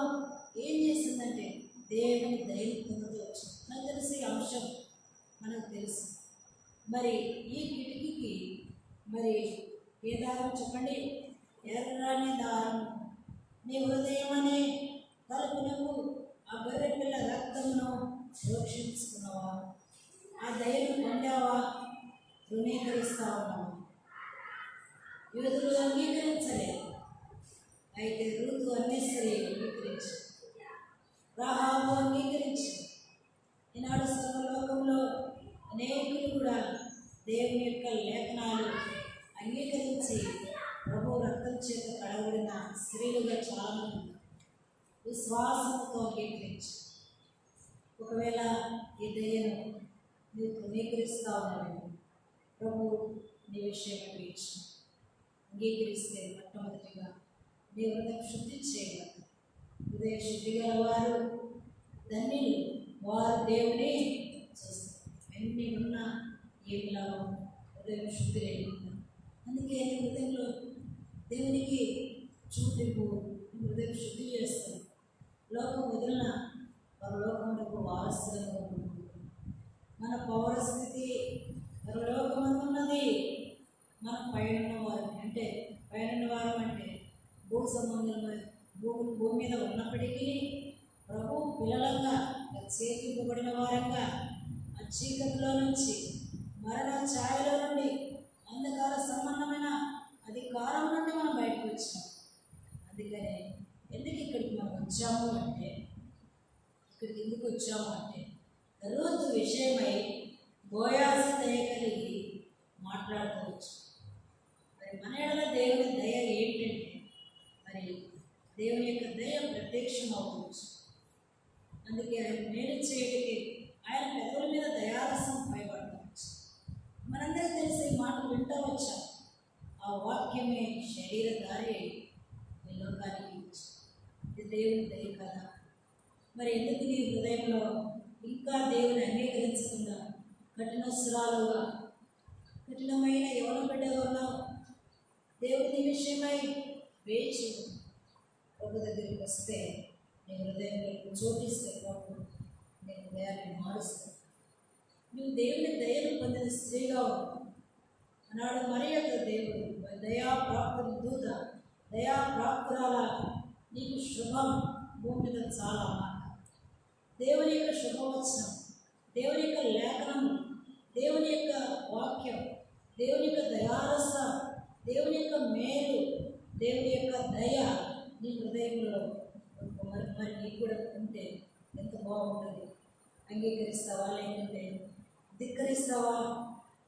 ఏం చేసిందంటే దేవుని దయను పొందుతూ వచ్చింది. నాకు తెలిసి ఈ అంశం మనకు తెలుసు. మరి ఈ కిటికీకి మరి ఏ దారం చెప్పండి? ఎర్రని దారం. నీ హృదయం అనే తలుపునకు ఆ గొర్రె పిల్ల రక్తమును రక్షించుకున్నావా? ఆ దయను పొందావా? ధృవీకరిస్తా ఉన్నావా? యూదులు అంగీకరించలేదు, అయితే రూతు అన్నేసరి అంగీకరించు, రాహాబు అంగీకరించు. ఈనాడు సర్వలోకంలో అనేకులు కూడా దేవుని యొక్క లేఖనాలు అంగీకరించి ప్రభు రక్తం చేత కడగబడిన స్త్రీలుగా చాలా మంది విశ్వాసంతో అంగీకరించు. ఒకవేళ ఈ దయ్యను నీవు ధృవీకరిస్తా ఉన్నావేమో, ప్రభు నీ విషయం ఇచ్చి అంగీకరిస్తే మొట్టమొదటిగా నీ హృదయం శుద్ధి చేయగలరు. హృదయ శుద్ధి గల వారు ధన్యులు, వారు దేవుని చూస్తారు. ఎన్ని ఉన్నా ఏమి లాభం హృదయం శుద్ధి లేకుండా. అందుకే నీ హృదయంలో దేవునికి చూపింపు, హృదయం శుద్ధి చేస్తుంది. లోకం వదిలిన పరలోకమునకు వారసులుగా ఉంటుంది. మన పౌరస్థితి పరలోకమున్నది. మనం పైన వారు అంటే పైన వారు అంటే భూ సంబంధమైన భూమి మీద ఉన్నప్పటికీ ప్రభు పిల్లలంగా ప్రత్యేకింపబడిన వారంగా ఆ చీకటిలో నుంచి మరణ ఛాయలో నుండి అంధకార సంబంధమైన అధికారం నుండి మనం బయటకు వచ్చాం. అందుకనే ఎందుకు ఇక్కడికి మనం వచ్చాము అంటే, ఇక్కడికి ఎందుకు వచ్చాము అంటే రూతు విషయమై బోయాజు దయ కలిగి మాట్లాడుకోవచ్చు. మరి మన ఎడల దేవుని దయ ఏంటంటే, మరి దేవుని యొక్క దయ ప్రత్యక్షం అవ్వచ్చు. అందుకే ఆయన మేలు చేయడానికి ఆయన పెదవుల మీద దయారసం పైబడవచ్చు. మనందరికీ తెలిసి ఈ మాట వింటూ వచ్చాం. ఆ వాక్యమే శరీరధారి ఈ లోకానికి ఇచ్చి, ఇది దేవుని దయ కదా. మరి ఎందుకు నీ హృదయంలో ఇంకా దేవుని అంగీకరించకుండా కఠినస్వరాలుగా కఠినమైన యవన బిడ్డగా ఉన్నావు? దేవుని విషయమై వేచి ప్రభు దగ్గరికి వస్తే నీ హృదయంలో చోటిస్తే ప్రభు నీ హృదయాన్ని మారుస్తావు. నువ్వు దేవుని దయను పొందిన స్త్రీగా ఉన్నావు. అన్నాడు మరి యొక్క దేవుడు దయాప్రాప్తుల దూత, దయాప్రాప్తురాల నీకు శుభం భూమి మీద చాలా మాట. దేవుని యొక్క శుభవచనం, దేవుని యొక్క లేఖనం, దేవుని యొక్క వాక్యం, దేవుని యొక్క దయారస, దేవుని యొక్క మేలు, దేవుని యొక్క దయ నీ హృదయంలో మరి నీకు కూడా ఉంటే ఎంత బాగుంటుంది. అంగీకరిస్తావా? లేకుంటే ధిక్కరిస్తావా?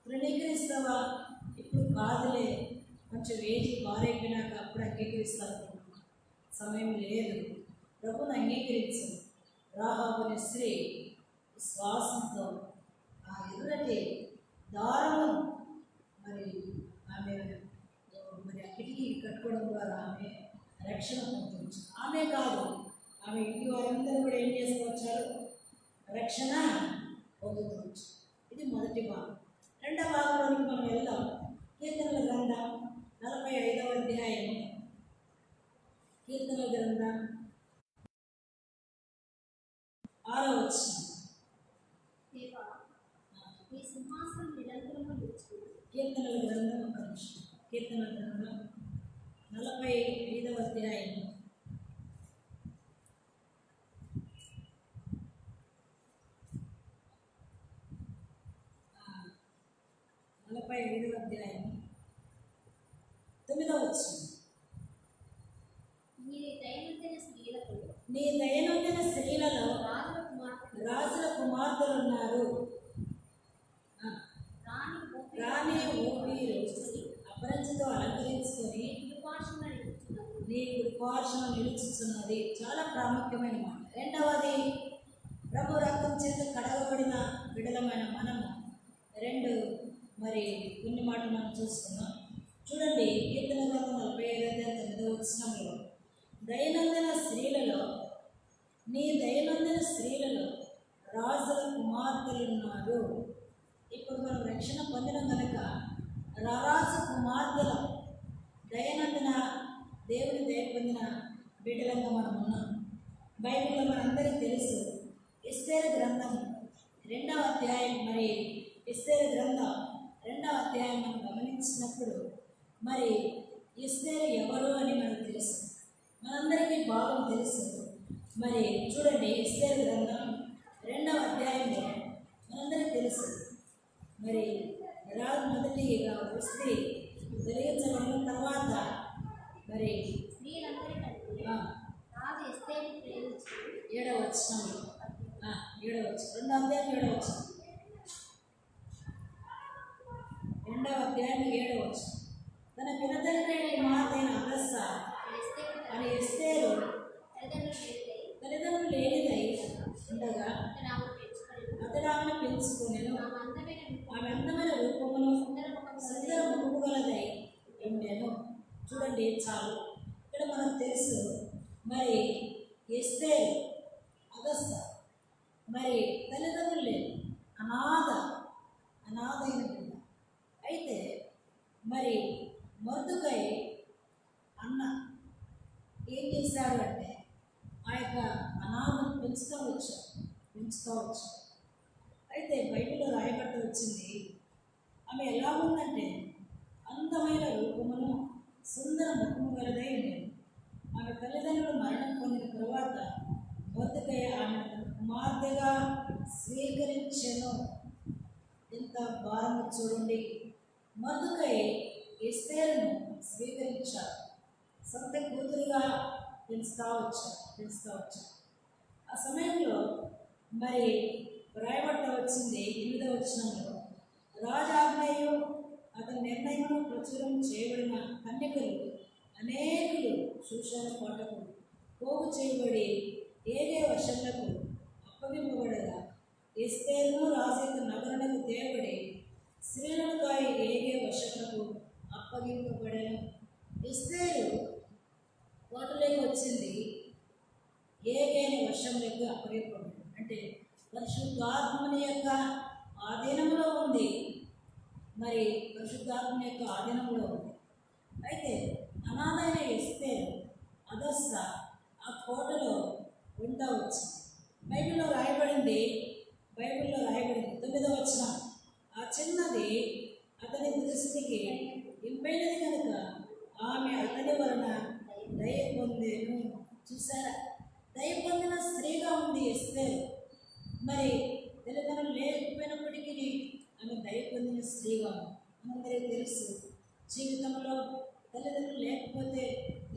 తృణీకరిస్తావా? ఇప్పుడు కాదులే, కొంచెం ఏజ్ బారైపోయినాక అప్పుడు అంగీకరిస్తాను. సమయం లేదు. ప్రభుని అంగీకరించు. రాహాబు అనే స్త్రీ విశ్వాసంతో ఆ ఎదురటి దారును మరి ఆమె మరి ఆ కిటికీ కట్టుకోవడం ద్వారా ఆమె రక్షణ పొందవచ్చు. ఆమె కాదు, ఆమె ఇంటి వారందరూ కూడా ఏం చేసుకొచ్చారు? రక్షణ పొందుకోవచ్చు. ఇది మొదటి భాగం. రెండవ భాగంలోనికి మనం వెళ్దాం. కీర్తనల గ్రంథం 45వ అధ్యాయము. కీర్తనల గ్రంథం 6వ వచనం. కీర్తనల గ్రంథం ఒక నిమిషం. కీర్తనల గ్రంథం 45వ అధ్యాయము 45వ అధ్యాయం 9వ వచనం. నీ దయనొందిన స్త్రీలలో రాజుల కుమార్తెలు ఉన్నారు. రాణి ఊపిరి అపరంజితో అలంకరించుకొని నీ కృపార్షణ నిలుచుతున్నది. చాలా ప్రాముఖ్యమైన మాట. రెండవది, ప్రభు రక్తం చేత కడగబడిన విడలమైన మనము. రెండు మరి కొన్ని మాటలు మనం చూసుకుందాం. చూడండి, కీర్తన గ్రంథం 45వ వచనంలో దయనందన స్త్రీలలో, నీ దయనందన స్త్రీలలో రాజుల కుమార్తెలు ఉన్నారు. ఇప్పుడు మనం రక్షణ పొందిన కనుక రారాజు కుమార్తెల దయనందన దేవుని దయ పొందిన బిడ్డలంగా మనం ఉన్నాం. బైబిల్లో మనందరికీ తెలుసు, ఎస్తేరు గ్రంథం 2వ అధ్యాయం. మరి ఎస్తేరు గ్రంథం 2వ అధ్యాయం మనం గమనించినప్పుడు మరి ఎస్తేరు ఎవరు అని మనకు తెలుసు. మనందరికీ మరి చూడండి ఎస్తేరు గ్రంథం 2వ అధ్యాయంలో మనందరికీ తెలుసు. మరి రాజు మొదటిగా వస్తే తొలగించబడిన తర్వాత మరి స్త్రీలందరికంటే ఆ, రాజు ఎస్తేరును ప్రేమించి 7వ వచనంలో 7వ వచనం 2వ అధ్యాయం 7వ వచనం 2వ అధ్యాయం 7వ వచనం. తన పినతండ్రి కుమార్తె అగస్త ఎస్తేరు అని ఎస్తేరు తల్లిదండ్రులు లేనిదై తల్లిదండ్రులు లేనిదై ఉండగా అతడు ఆమెను పెంచుకొని అతడు ఆమెను పెంచుకొనెను. ఆమె అందమైన రూపం, ఆమె అందమైన రూపమును సుందర ముఖము సుందర ముఖము గలదై ఉండెను. చూడండి చాలు. ఇక్కడ మనకు తెలుసు మరి ఎస్తేరు అగస్త మరి తల్లిదండ్రులు లేరు, అనాథైన బిడ్డ. అయితే మరి మొర్దుకై అన్న ఏం చేశాడు అంటే ఆ యొక్క అనాథను పెంచుతూ వచ్చాడు. అయితే బైబిల్లో రాయబడి వచ్చింది, ఆమె ఎలా ఉందంటే అందమైన రూపమును సుందర ముఖము గలదై ఉండేది. ఆమె తల్లిదండ్రులు మరణం పొందిన తరువాత మొర్దుకై ఆమె తన కుమార్తెగా స్వీకరించెను. ఎంత భారము చూడండి. మొర్దుకై ఎస్తేరును స్వీకరించారు, సొంత కూతురుగా పెంచుతా వచ్చారు. ఆ సమయంలో మరి రాయబట్ట వచ్చింది 8వ వచనంలో, రాజాజ్ఞయు అతని నిర్ణయమును ప్రచురం చేయబడిన కన్యకలు అనేకులు శూషణ కోటకు పోగు చేయబడి ఏగే వశములకు అప్పగింపబడగా ఎస్తేరును రాజు యొక్క నగరులకు తేబడి స్త్రీలను కాయి ఏగే వశములకు అప్పగింపబడను. ఎస్తేరు కోటలోకి వచ్చింది, ఏగైన వర్షంలోకి అప్పగింపబడింది. అంటే పరిశుద్ధాత్మని యొక్క ఆధీనంలో ఉంది. మరి పరిశుద్ధాత్మ యొక్క ఆధీనంలో ఉంది. అయితే అనాథైన ఎస్తేరు అగస్త ఆ కోటలో ఉంటా వచ్చింది. బైబిల్లో రాయబడింది 9వ వచనం, ఆ చిన్నది అతని దృష్టికి ఇంపైనది కనుక ఆమె అతని వలన దయ పొందేను. చూసారా, దయ పొందిన స్త్రీగా ఉంది ఎస్తేరు. మరి తల్లిదండ్రులు లేకపోయినప్పటికీ ఆమె దయ పొందిన స్త్రీగా ఉంది. మనందరికీ తెలుసు, జీవితంలో తల్లిదండ్రులు లేకపోతే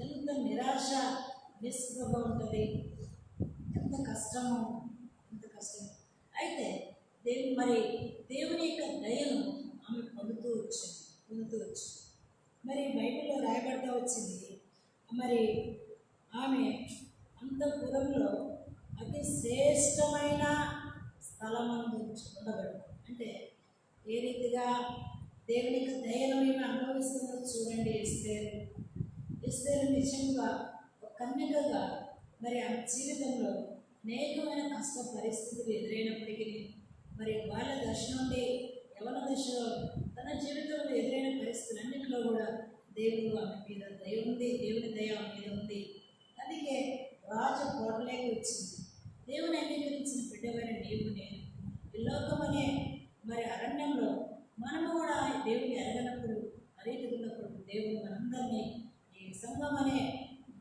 ఎంత నిరాశ నిస్పృహ ఉంటుంది, ఎంత కష్టం. అయితే దేవుని యొక్క దయను ఆమె పొందుతూ వచ్చింది. మరి బైబిల్లో రాయబడతా వచ్చింది, మరి ఆమె అంతఃపురంలో అతి శ్రేష్టమైన స్థలమందు ఉండబడి, అంటే ఏ రీతిగా దేవుని యొక్క దయను ఈమె అనుభవిస్తుందో చూడండి. ఎస్తేరు నిజంగా ఒక కన్యకగా మరి ఆమె జీవితంలో అనేకమైన కష్ట పరిస్థితులు ఎదురైనప్పటికీ, మరి వాళ్ళ దశ నుండి యవన దశలో తన జీవితంలో ఎదురైన పరిస్థితులన్నింటిలో కూడా దేవుడు ఆమె మీద దయ ఉంది, దేవుని దయ ఆమె మీద ఉంది. అందుకే రాజు కోటలోకి వచ్చింది. దేవుని అంగీకరించిన బిడ్డమైన నీవు నేను ఈ లోకమనే మరి అరణ్యంలో మనము కూడా దేవుని ఎరగనప్పుడు, అరీతికున్నప్పుడు దేవుడు మనందరినీ ఈ సంఘం అనే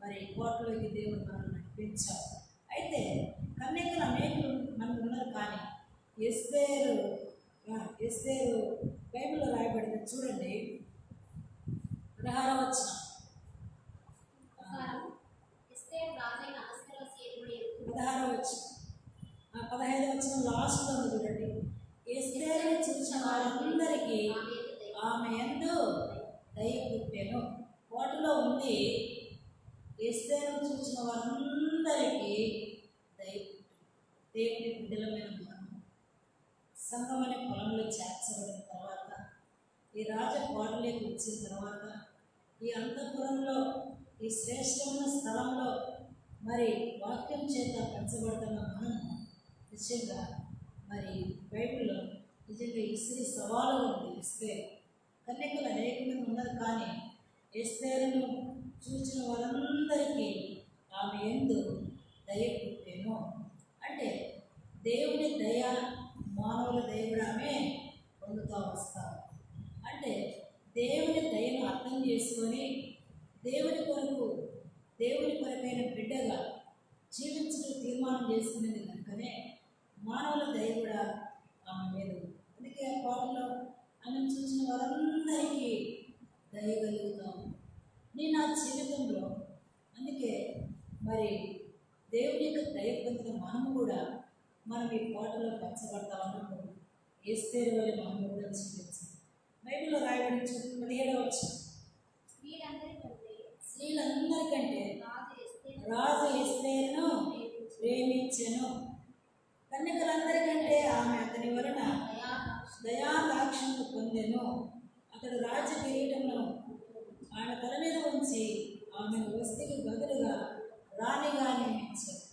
మరి కోటలోకి దేవుడు మనల్ని నడిపించారు. అయితే కన్యకలు అనేకులు మనకు ఉన్నారు, కానీ ఎస్తేరు బైబిల్లో రాయబడింది. చూడండి 16వ వచనం, ఎస్తేరు రాజైన అహస్వేరోషు ఎదురుడి 16వ వచనం, 15వ వచనం లాస్ట్లో ఉంది చూడండి. ఎస్తేరుని చూసిన వారందరికీ ఆమె యందు దయ పుట్టెను. కోటలో ఉంది, ఎస్తేరును చూసిన వారందరికీ దయ పుట్టెను. దేవుని బిడ్డలమైన మనం సంఘం అనే పొలంలో చేర్చబడిన తర్వాత, ఈ రాజ కోటలోకి వచ్చిన తర్వాత, ఈ అంతఃపురంలో ఈ శ్రేష్టమైన స్థలంలో మరి వాక్యం చేత పెంచబడుతున్న మనం నిజంగా మరి బైబిల్లో నిజంగా ఇస్త్రీ సవాలుగా ఉంది. ఎస్తేరు కన్యకలు అనేక మంది ఉన్నారు, కానీ ఎస్తేరును చూసిన వారందరికీ ఆమె యందు దయ పుట్టెను. అంటే దేవుని దయ, మానవుల దయ కూడా ఆమె పొందుతూ వస్తారు. అంటే దేవుని దయను అర్థం చేసుకొని దేవుని కొరకైన బిడ్డగా జీవించడం తీర్మానం చేసుకునేది కనుకనే మానవుల దయ కూడా ఆమె మీద ఉంది. అందుకే ఆ పాటలో ఆమెను చూసిన వారందరికీ దయ కలుగుతాం. నేను నా జీవితంలో అందుకే మరి దేవుని యొక్క దయ పొందిన మనము కూడా మనం ఈ పాటలో పంచబడతా ఉన్నప్పుడు ఎస్తేరు వల్ల మనము కూడా జీవించాలి. బైబిల్లో రాయబడిన 17వ వచనం, స్త్రీలందరికంటే రాజు ఎస్తేరును ప్రేమించెను. కన్యకలందరికంటే ఆమె అతని వలన దయాదాక్షిణ్యత పొందెను. అతడు రాజ కిరీటంను ఆమె తల మీద ఉంచి ఆమెను వస్తుకి బదులుగా రాణిగా నియమించారు.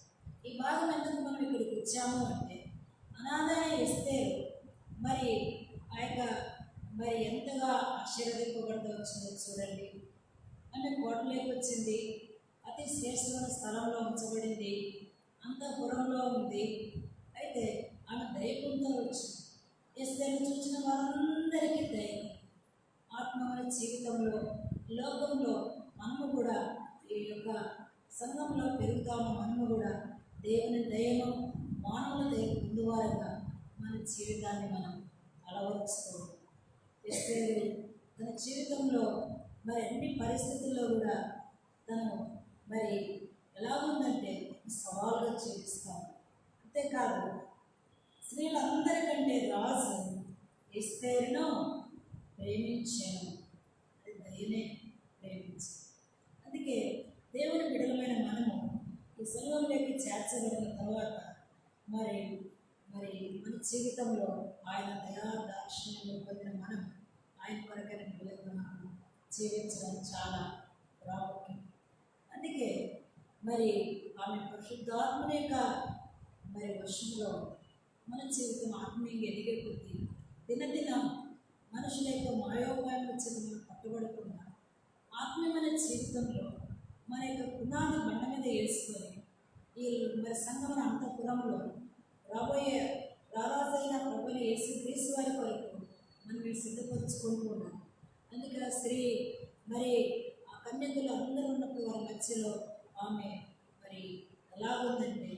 ఈ భాగం ఎందుకు మనం ఇక్కడికి వచ్చాము అంటే అనాథైన ఎస్తేరు మరి ఆ యొక్క మరి ఎంతగా ఆశీర్వదింపబడుతూ వచ్చిందో చూడండి. ఆమె కోటలోకి వచ్చింది, అతి శ్రేష్టమైన స్థలంలో ఉంచబడింది, అంతఃపురంలో ఉంది. అయితే ఆమె దయకుంటూ వచ్చింది. ఎస్తేరును చూసిన వారందరికీ దయ. ఆత్మీయ జీవితంలో లోకంలో మనము కూడా ఈ యొక్క సంఘంలో పెరుగుతా ఉన్న మనము కూడా దేవుని దయను మానవుల దయ పొందువారంగా మన జీవితాన్ని మనం అలవరుచుకోవాలి. ఎస్తేరు తన జీవితంలో మరి అన్ని పరిస్థితుల్లో కూడా తను మరి ఎలా ఉందంటే సవాలుగా జీవిస్తాను. అంతేకాదు స్త్రీలందరికంటే రాజు ఎస్తేరును ప్రేమించాను. అది దయనే ప్రేమించాను. అందుకే దేవుని బిడలమైన మనము ఈ సంఘంలోకి చేర్చబడిన తర్వాత మరి మరి మన జీవితంలో ఆయన దయా దాక్షిణ్యం పొందిన మనం ఆయన కొరకైన బిడ్డలుగా మనం జీవించడం చాలా ప్రాముఖ్యం. అందుకే మరి ఆమె పరిశుద్ధాత్మని యొక్క మరి వర్షంలో మన జీవితం ఆత్మీయంగా ఎదిగే కొద్దీ దినదినం మనుషుల యొక్క మాయోపాయం వచ్చిన మనం పట్టుబడకుండా ఆత్మీయమైన జీవితంలో మన యొక్క పునాది బండ మీద వేసుకొని ఈ మరి సంగమన అంతఃపురంలో రాబోయే రారాజైన ప్రభుని యేసుక్రీస్తు వారి కొరకు మనం సిద్ధపరచుకుంటున్నాం. అందుకే ఆ స్త్రీ మరి ఆ కన్యకులు అందరూ ఉన్నప్పుడు వారి మధ్యలో ఆమె మరి ఎలాగుందంటే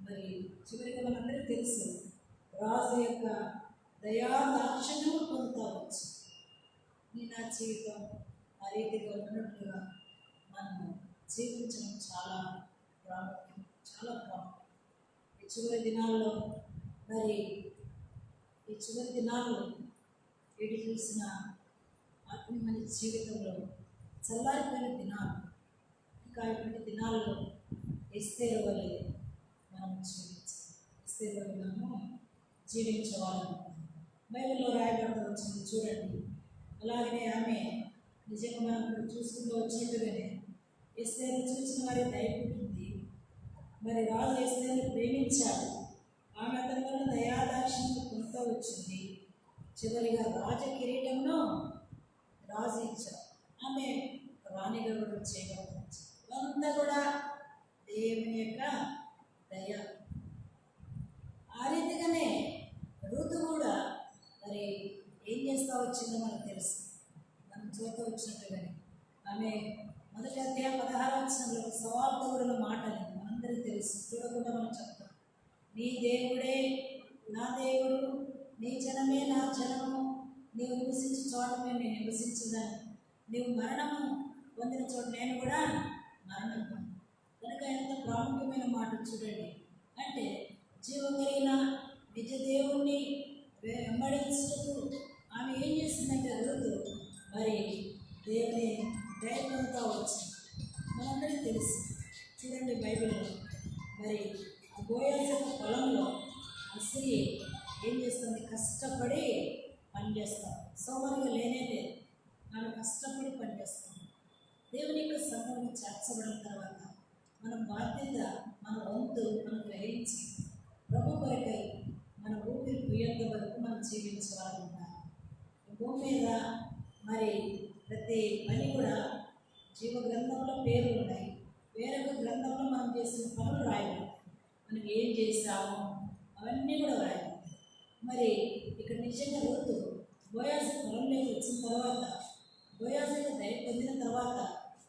మరి చివరికి మనందరికీ తెలుసు రాజు యొక్క దయాదాక్షిణ్యం పొందుతా వచ్చు. నీ నా జీవితం ఆ రీతిగా ఉన్నట్లుగా మనము జీవించడం చాలా ప్రాముఖ్యం, చాలా ప్రాముఖ్యం. ఈ చివరి దినాల్లో మరి ఈ చివరి దినాల్లో ఎటు చూసిన ఆత్మీయమైన జీవితంలో చల్లారిపోయిన దినాలు, ఇంకా ఇటువంటి దినాల్లో ఎస్తేరు వలె మనం జీవించాలి. ఎస్తేరు వలె మనము జీవించవాలని బైబిల్లో రాయబడుతూ వచ్చింది చూడండి. అలాగనే ఆమె నిజంగా మనం ఇప్పుడు చూసుకుంటూ వచ్చినట్టుగానే ఎస్తేరును చూసిన వారి దయపుట్టింది. మరి రాజు ఎస్తేరును ప్రేమించాడు. ఆమె అతని వల్ల దయాదాక్షిణ్యం పొందుతూ వచ్చింది. చివరిగా రాజ కిరీటంను రాజు ఇచ్చారు. ఆమె రాణిగా కూడా చేయగలవచ్చు. అంతా కూడా దేవుని యొక్క దయ. ఆ రీతిగానే ఋతు కూడా మరి ఏం చేస్తూ వచ్చిందో మనకు తెలుసు. మనం చూస్తూ వచ్చినట్టుగానే ఆమె మొదటి అధ్యాయం 16వ వచనంలో సవాల్తో కూడిన మాటలు మనందరికీ తెలుసు. చూడకుండా మనం చెప్తాం, నీ దేవుడే నా దేవుడు, నీ జనమే నా జనము, నీవు నివసించే చోట నేను నివసించుదాను, నీవు మరణము పొందిన చోట నేను కూడా మరణం పొందాను. కనుక ఎంత ప్రాముఖ్యమైన మాట చూడండి. అంటే జీవం కలిగిన నిజ దేవుణ్ణి వెంబడించుటకు ఆమె ఏం చేసిందంటే ఋతు మరి దేవుని దయ పొందుతూ వచ్చింది. మనందరికీ తెలుసు చూడండి బైబిల్లో మరి ఆ బోయాజు పొలంలో ఆ స్త్రీ ఏం చేస్తుంది, కష్టపడి పనిచేస్తాం. సోమరిగా లేనే లేదు, ఆమె కష్టపడి పనిచేస్తాం. దేవుని యొక్క సంఘం చేర్చబడిన తర్వాత మన బాధ్యత, మన వంతు మనం గ్రహించి ప్రభు కొరకై మన ఊపిరి పోయేంత వరకు మనం జీవించవాలని ఉంటారు. భూమి మీద మరి ప్రతి పని కూడా జీవ గ్రంథంలో పేర్లు ఉన్నాయి. వేరొక గ్రంథంలో మనం చేసిన పనులు రాయబడతాయి. మనం ఏం చేసామో అవన్నీ కూడా రాయబడతాయి. మరి ఇక్కడ నిజంగా ఋతు బోయాజు పొలంలోకి వచ్చిన తర్వాత, బోయాజుకి దయ పొందిన తర్వాత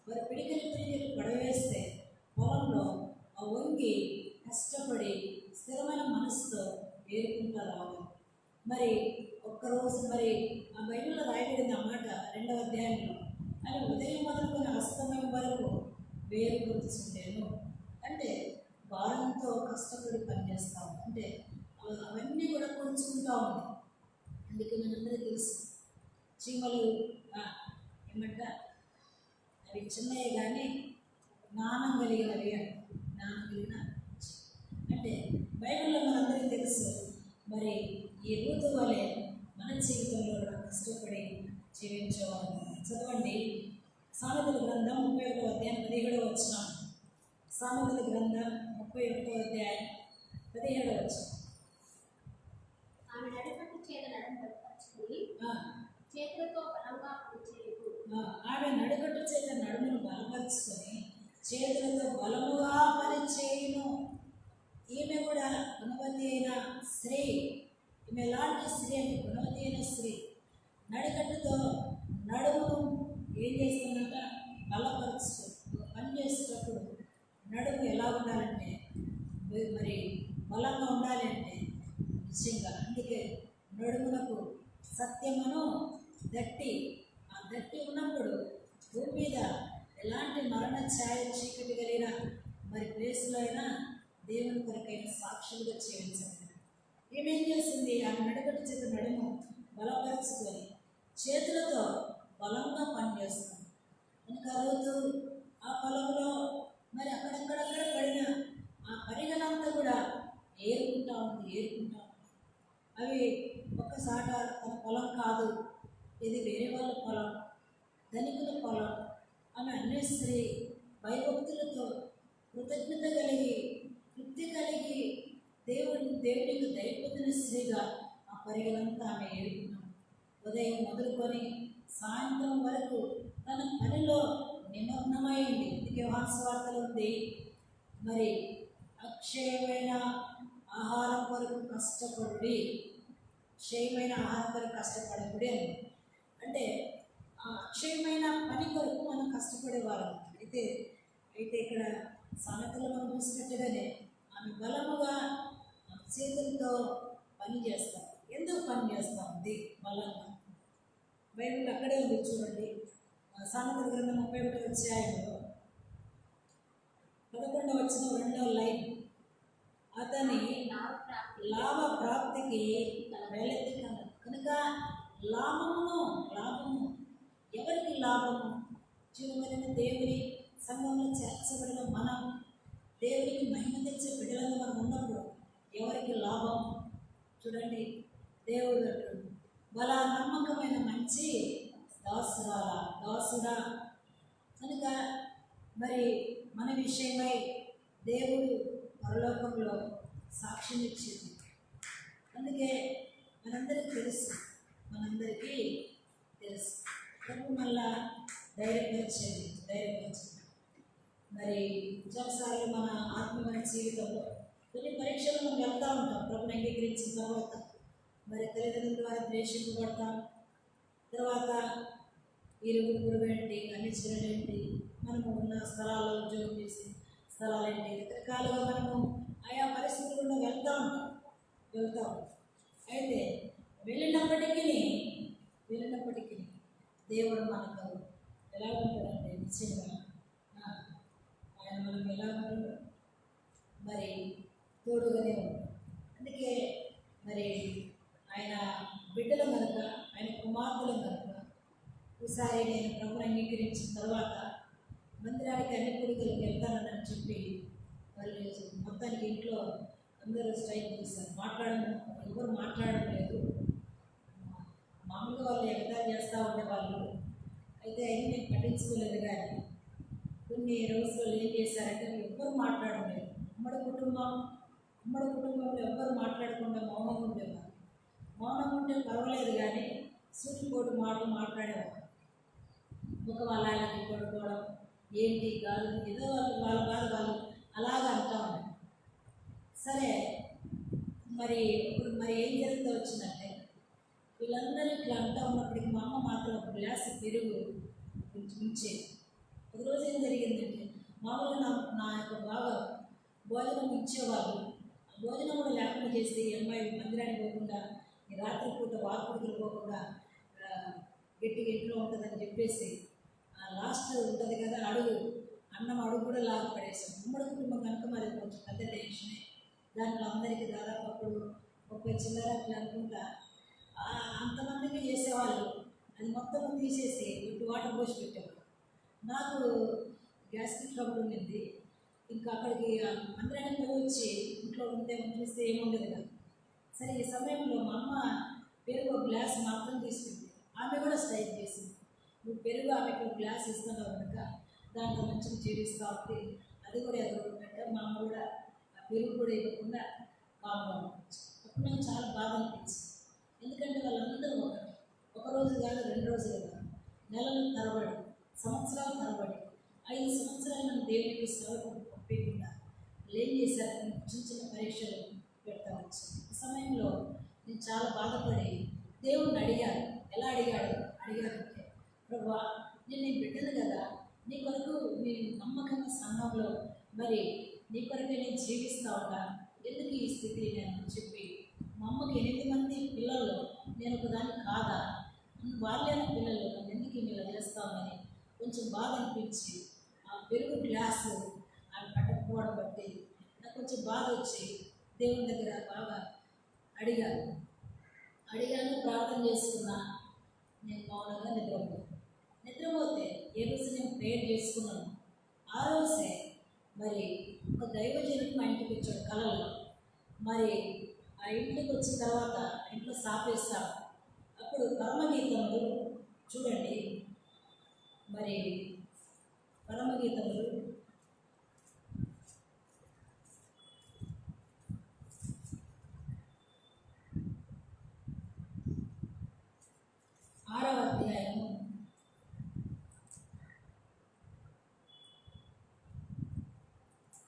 వారి పిడికిలి పడవేస్తే పొలంలో ఆ వంగి కష్టపడి మరి ఒక్కరోజు మరి ఆ బైబిల్లో రాయబడింది అన్నమాట 2వ అధ్యాయంలో అని ఉదయం మొదలుకొని అస్తమయం వరకు వేరు కూర్చుంటాను అంటే వారంతో కష్టపడి పనిచేస్తాము అంటే అవన్నీ కూడా కూర్చుంటా ఉంది. అందుకే మనందరికీ తెలుసు చీమలు ఏమంట అవి చిన్నవి కానీ జ్ఞానం కలిగినవి అంటే జ్ఞానం కలిగిన అంటే బైబిల్లో మనందరికీ తెలుసు. మరి ఈ ఋతు వలె మన జీవితంలో కూడా కష్టపడి జీవించేవారు. చదవండి సామెతల గ్రంథం 31వ అధ్యాయం 17వ వచనం. సామెతల గ్రంథం 31వ అధ్యాయం 17వ వచనం. ఆమె నడిపట్టు చేత నడుము బలపరుచుకుని చేతులతో బలంగా పనిచేయదు. ఆమె నడుకట్టు చేత నడుమును బలపరుచుకొని చేతులతో బలముగా పనిచేయును. ఈమె కూడా గుణవతి అయిన స్త్రీ. ఈమె ఎలాంటి స్త్రీ అంటే గుణవతి అయిన స్త్రీ. నడికట్టుతో నడుమును ఏం చేస్తుందంట బలపరుచు. పని చేసేటప్పుడు నడుము ఎలా ఉండాలంటే మరి బలంగా ఉండాలి అంటే నిజంగా అందుకే నడుమునకు సత్యమును దట్టి ఆ దట్టి ఉన్నప్పుడు భూమి మీద ఎలాంటి మరణ ఛాయ చీకటి కలిగిన మరి ప్లేస్లో అయినా దేవుని కొరకైన సాక్షులుగా జీవించండి. ఏమేం చేస్తుంది ఆమె నడుకట్టు చేత నడుము బలపరుచుకొని చేతులతో బలంగా పనిచేస్తుంది. ఇంకా రోజు ఆ పొలంలో మరి అక్కడక్కడక్కడ పడిన ఆ పరిగణంతా కూడా ఏరుకుంటా ఉంది. అవి ఒక్కసాట తన పొలం కాదు, ఇది వేరే వాళ్ళ పొలం, ధనికుల పొలం. ఆమె అన్వేషి భయభక్తులతో కృతజ్ఞత కలిగి తృప్తి కలిగి దేవునికి దయపొందిన స్త్రీగా ఆ పరిగణంతా ఆమె ఏరుకున్నాం. ఉదయం మొదలుకొని సాయంత్రం వరకు తన పనిలో నిమగ్నమైంది. అందుకే వార్తలు ఉంది మరి అక్షయమైన ఆహారం కొరకు కష్టపడి అక్షయమైన ఆహారం కొరకు కష్టపడకూడదు అని అంటే ఆ అక్షయమైన పని కొరకు మనం కష్టపడేవారు. అయితే ఇక్కడ సామెతలు మనం చూసినట్టుగానే ఆమె బలముగా చేతులతో పని చేస్తాం. ఎందుకు పని చేస్తాం? ఉంది బలంగా. బైబిల్ అక్కడే ఉంది చూడండి. సామెతల గ్రంథం 31వ అధ్యాయంలో 11వ వచనం 2వ లైన్. అతని లాభ ప్రాప్తికి వెలతి కనుక లాభము ఎవరికి లాభము? జీవమైన దేవుని సంఘంలో చేర్చబడిన మనం దేవునికి మహిమ తెచ్చే బిడ్డలను మనం ఉన్నప్పుడు ఎవరికి లాభం? చూడండి దేవుడు అంటాడు బలా నమ్మకమైన మంచి దాసుడా కనుక మరి మన విషయమై దేవుడు పరలోకంలో సాక్ష్యం ఇచ్చింది. అందుకే మనందరికీ తెలుసు ప్రభు మళ్ళా ధైర్యపరిచేది. మరి చాలాసార్లు మన ఆత్మీయ జీవితంలో కొన్ని పరీక్షలు మనం వెళ్తూ ఉంటాం. ప్రభుని అంగీకరించిన తర్వాత మరి తల్లిదండ్రుల ద్వారా ద్వేషింపబడతాం. తర్వాత ఇరుగు పొరుగు ఏంటి, అనిశ్చరణ ఏంటి, మనము ఉన్న స్థలాల్లో ఉద్యోగం చేసే స్థలాలు ఏంటి, రకరకాలుగా మనము ఆయా పరిస్థితుల్లో వెళ్తూ ఉంటాం. అయితే వెళ్ళినప్పటికీ దేవుడు మనకు ఎలా ఉంటాడంటే నిశ్చయంగా ఆయన మనకు ఎలా ఉంటాడు మరి తోడుగానే ఉంటాడు. అందుకే మరి ఆయన బిడ్డలు కనుక ఆయన కుమార్తెలు కనుక ఈసారి నేను ప్రభుని అంగీకరించిన తర్వాత మందిరానికి అన్ని కొడుకులకు వెళ్తానని చెప్పి వాళ్ళు మొత్తానికి ఇంట్లో అందరూ స్ట్రైక్ చేశారు. ఎవరు మాట్లాడడం లేదు. మామూలుగా వాళ్ళు ఎగతాళి చేస్తూ ఉండేవాళ్ళు. అయితే అది నేను పట్టించుకోలేదు. కానీ కొన్ని రోజులు ఏం చేశారంటే ఎవ్వరు మాట్లాడడం లేదు. ఉమ్మడి కుటుంబంలో ఎవ్వరు మాట్లాడకుండా మౌనంగా ఉండేవారు. మౌనంగా ఉంటే పర్వాలేదు కానీ సూటిపోటు మాటలు మాట్లాడేవారు. ఒక వాళ్ళ ఆయనకి కొడుకోవడం ఏంటి కాదు ఏదో వాళ్ళ బాధ వాళ్ళు అలాగా అంటూ ఉన్నారు. సరే మరి ఇప్పుడు ఏం జరుగుతూ వచ్చిందంటే వీళ్ళందరూ ఇట్లా అంటూ ఉన్నప్పటికీ మా అమ్మ మాత్రం ఒక గ్లాసు పెరుగు ఉంచేది. ఒకరోజు ఏం జరిగిందంటే మామూలుగా నా యొక్క బాగా భోజనం ఇచ్చేవాళ్ళు. భోజనం కూడా లేకుండా చేస్తే ఈ అమ్మాయి మందిరానికి పోకుండా ఈ రాత్రిపూట వార్పుడుకులు పోకుండా ఆ, గట్టిగా ఇంట్లో ఉంటుందని చెప్పేసి లాస్ట్ ఉంటుంది కదా అడుగు, అన్నం అడుగు కూడా లాగా పడేసాం. ఉమ్మడి కుటుంబం కనుక మరి కొంచెం పెద్ద టెన్షనే. దాంట్లో అందరికీ దాదాపు అప్పుడు 30 చిల్లర అట్లా అనుకుంటా. ఆ, అంతమందికి చేసేవాళ్ళు. అది మొత్తం తీసేసి ఇటు వాటర్ పోసి పెట్టేవారు. నాకు గ్యాస్ట్రిక్ ట్రబుల్ ఉండింది. ఇంకా అక్కడికి మందిరానికి పోయి వచ్చి ఇంట్లో ఉంటే చూస్తే ఏముండదు కదా. సరే ఈ సమయంలో మా అమ్మ పెరుగు ఒక గ్లాస్ మాత్రం తీసుకుంది. ఆమె కూడా స్ట్రైక్ చేసింది, నువ్వు పెరుగు ఆమెకు ఒక గ్లాస్ ఇస్తున్నావు కనుక దాంట్లో మంచిగా జీవిస్తూ ఉంటే అది కూడా ఎవరు పెట్ట మా అమ్మ కూడా ఆ పెరుగు కూడా ఇవ్వకుండా కామ్గా ఉండొచ్చు. అప్పుడు నాకు చాలా బాధ అనిపించింది. ఎందుకంటే వాళ్ళందరూ ఒకటి, ఒక రోజు కాదు, 2 రోజులు కాదు, నెలల తరబడి, సంవత్సరాల తరబడి, 5 సంవత్సరాలు నన్ను దేవునికి సేవకు పంపించకుండా ఏం చేశారు, చిన్న చిన్న పరీక్షలు పెడతా వచ్చాను. ఈ సమయంలో నేను చాలా బాధపడి దేవుణ్ణి అడిగాను. ఎలా అడిగానంటే, ప్రభా నేను నీ బిడ్డను కదా, నీ కొరకు నీ నమ్మకంగా సంఘంలో మరి నీ కొరకే నేను జీవిస్తా ఉన్నా, ఎందుకు ఈ స్థితి నేను చెప్పి మా అమ్మకి 8 మంది పిల్లల్లో నేను ఒకదాన్ని కాదా, వాళ్ళైన పిల్లలు నన్ను ఎందుకు ఇలా చేస్తామని కొంచెం బాధ అనిపించి ఆ పెరుగు గ్లాసు ఆమె పట్టకపోవడం బట్టి నాకు కొంచెం బాధ వచ్చి దేవుని దగ్గర బాగా అడిగాను. ప్రార్థన చేసుకున్నా. నేను మౌనంగా నిద్రపోతే ఏ రోజు నేను ప్రేయర్ చేసుకున్నాను, ఆ రోజే మరి ఒక దైవజనుడు మా ఇంటికి వచ్చాడు కళలో. మరి ఆ ఇంటికి వచ్చిన తర్వాత ఇంట్లో సాపేస్తాం. అప్పుడు పరమగీతములు చూడండి, మరి పరమగీతములు 6వ అధ్యాయము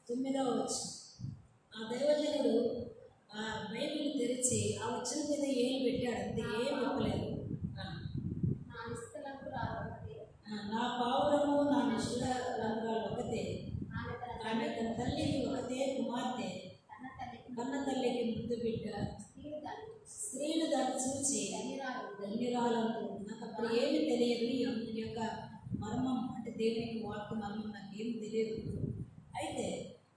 9వ వచనం. ఆ దైవజనుడు ఆ బైబిల్ తెరిచి ఆ వచ్చిన మీద ఏం పెట్టాడు, అంతే, ఏం చెప్పలేదు. నా నిష్కలంకురాలు ఒకటే, నా పావురము నా నిష్కలంకురాలు ఒకతే, ఆమె ఆమె తన తల్లికి ఒకతే కుమార్తె, కన్న తల్లికి ముద్దు బిడ్డ. స్త్రీలు దాన్ని చూసి ధన్యురాలంటూ. నాకు అప్పుడు ఏమి తెలియదు, ఈ యొక్క మర్మం అంటే దేవునికి వాక్య మర్మం నాకు ఏమి తెలియదు. అయితే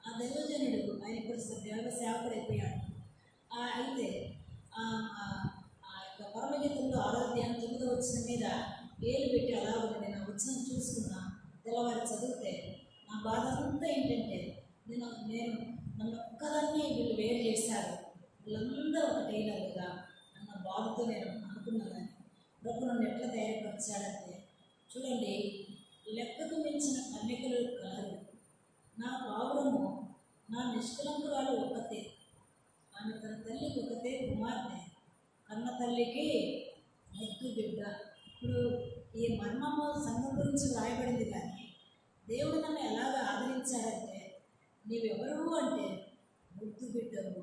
ఆ దైవజనుడు ఆయన ఇప్పుడు దేవ సేవకుడు అయిపోయాడు. అయితే ఆ యొక్క పరమగీతంలో 6వ అధ్యాయం 9వ వచనం మీద ఏలు పెట్టి అలా ఉంది. నేను ఆ వచనం చూసుకున్నా, తెల్లవారి చదివితే నా బాధ అంతా ఏంటంటే నన్ను ఒక్కదాన్ని వీళ్ళు వేరు చేశారు, వీళ్ళందరూ ఒకటైనలుగా అన్న బాధతో నేను అనుకున్నాను. ప్రభు నన్ను ఎట్లా తయారుపరిచాడంటే, చూడండి, లెక్కకు మించిన కన్యకలు కాదు, నా పావురము నా నిష్కలంకురాలు ఒకతే, ఆమె తన తల్లికి ఒకతే కుమార్తె, కన్న తల్లికి ముద్దు బిడ్డ. ఇప్పుడు ఈ మర్మము సంఘం గురించి వ్రాయబడింది, కానీ దేవుడు నన్ను ఎలాగ ఆదరించాడంటే, నీవెవరు అంటే ముద్దు బిడ్డవు.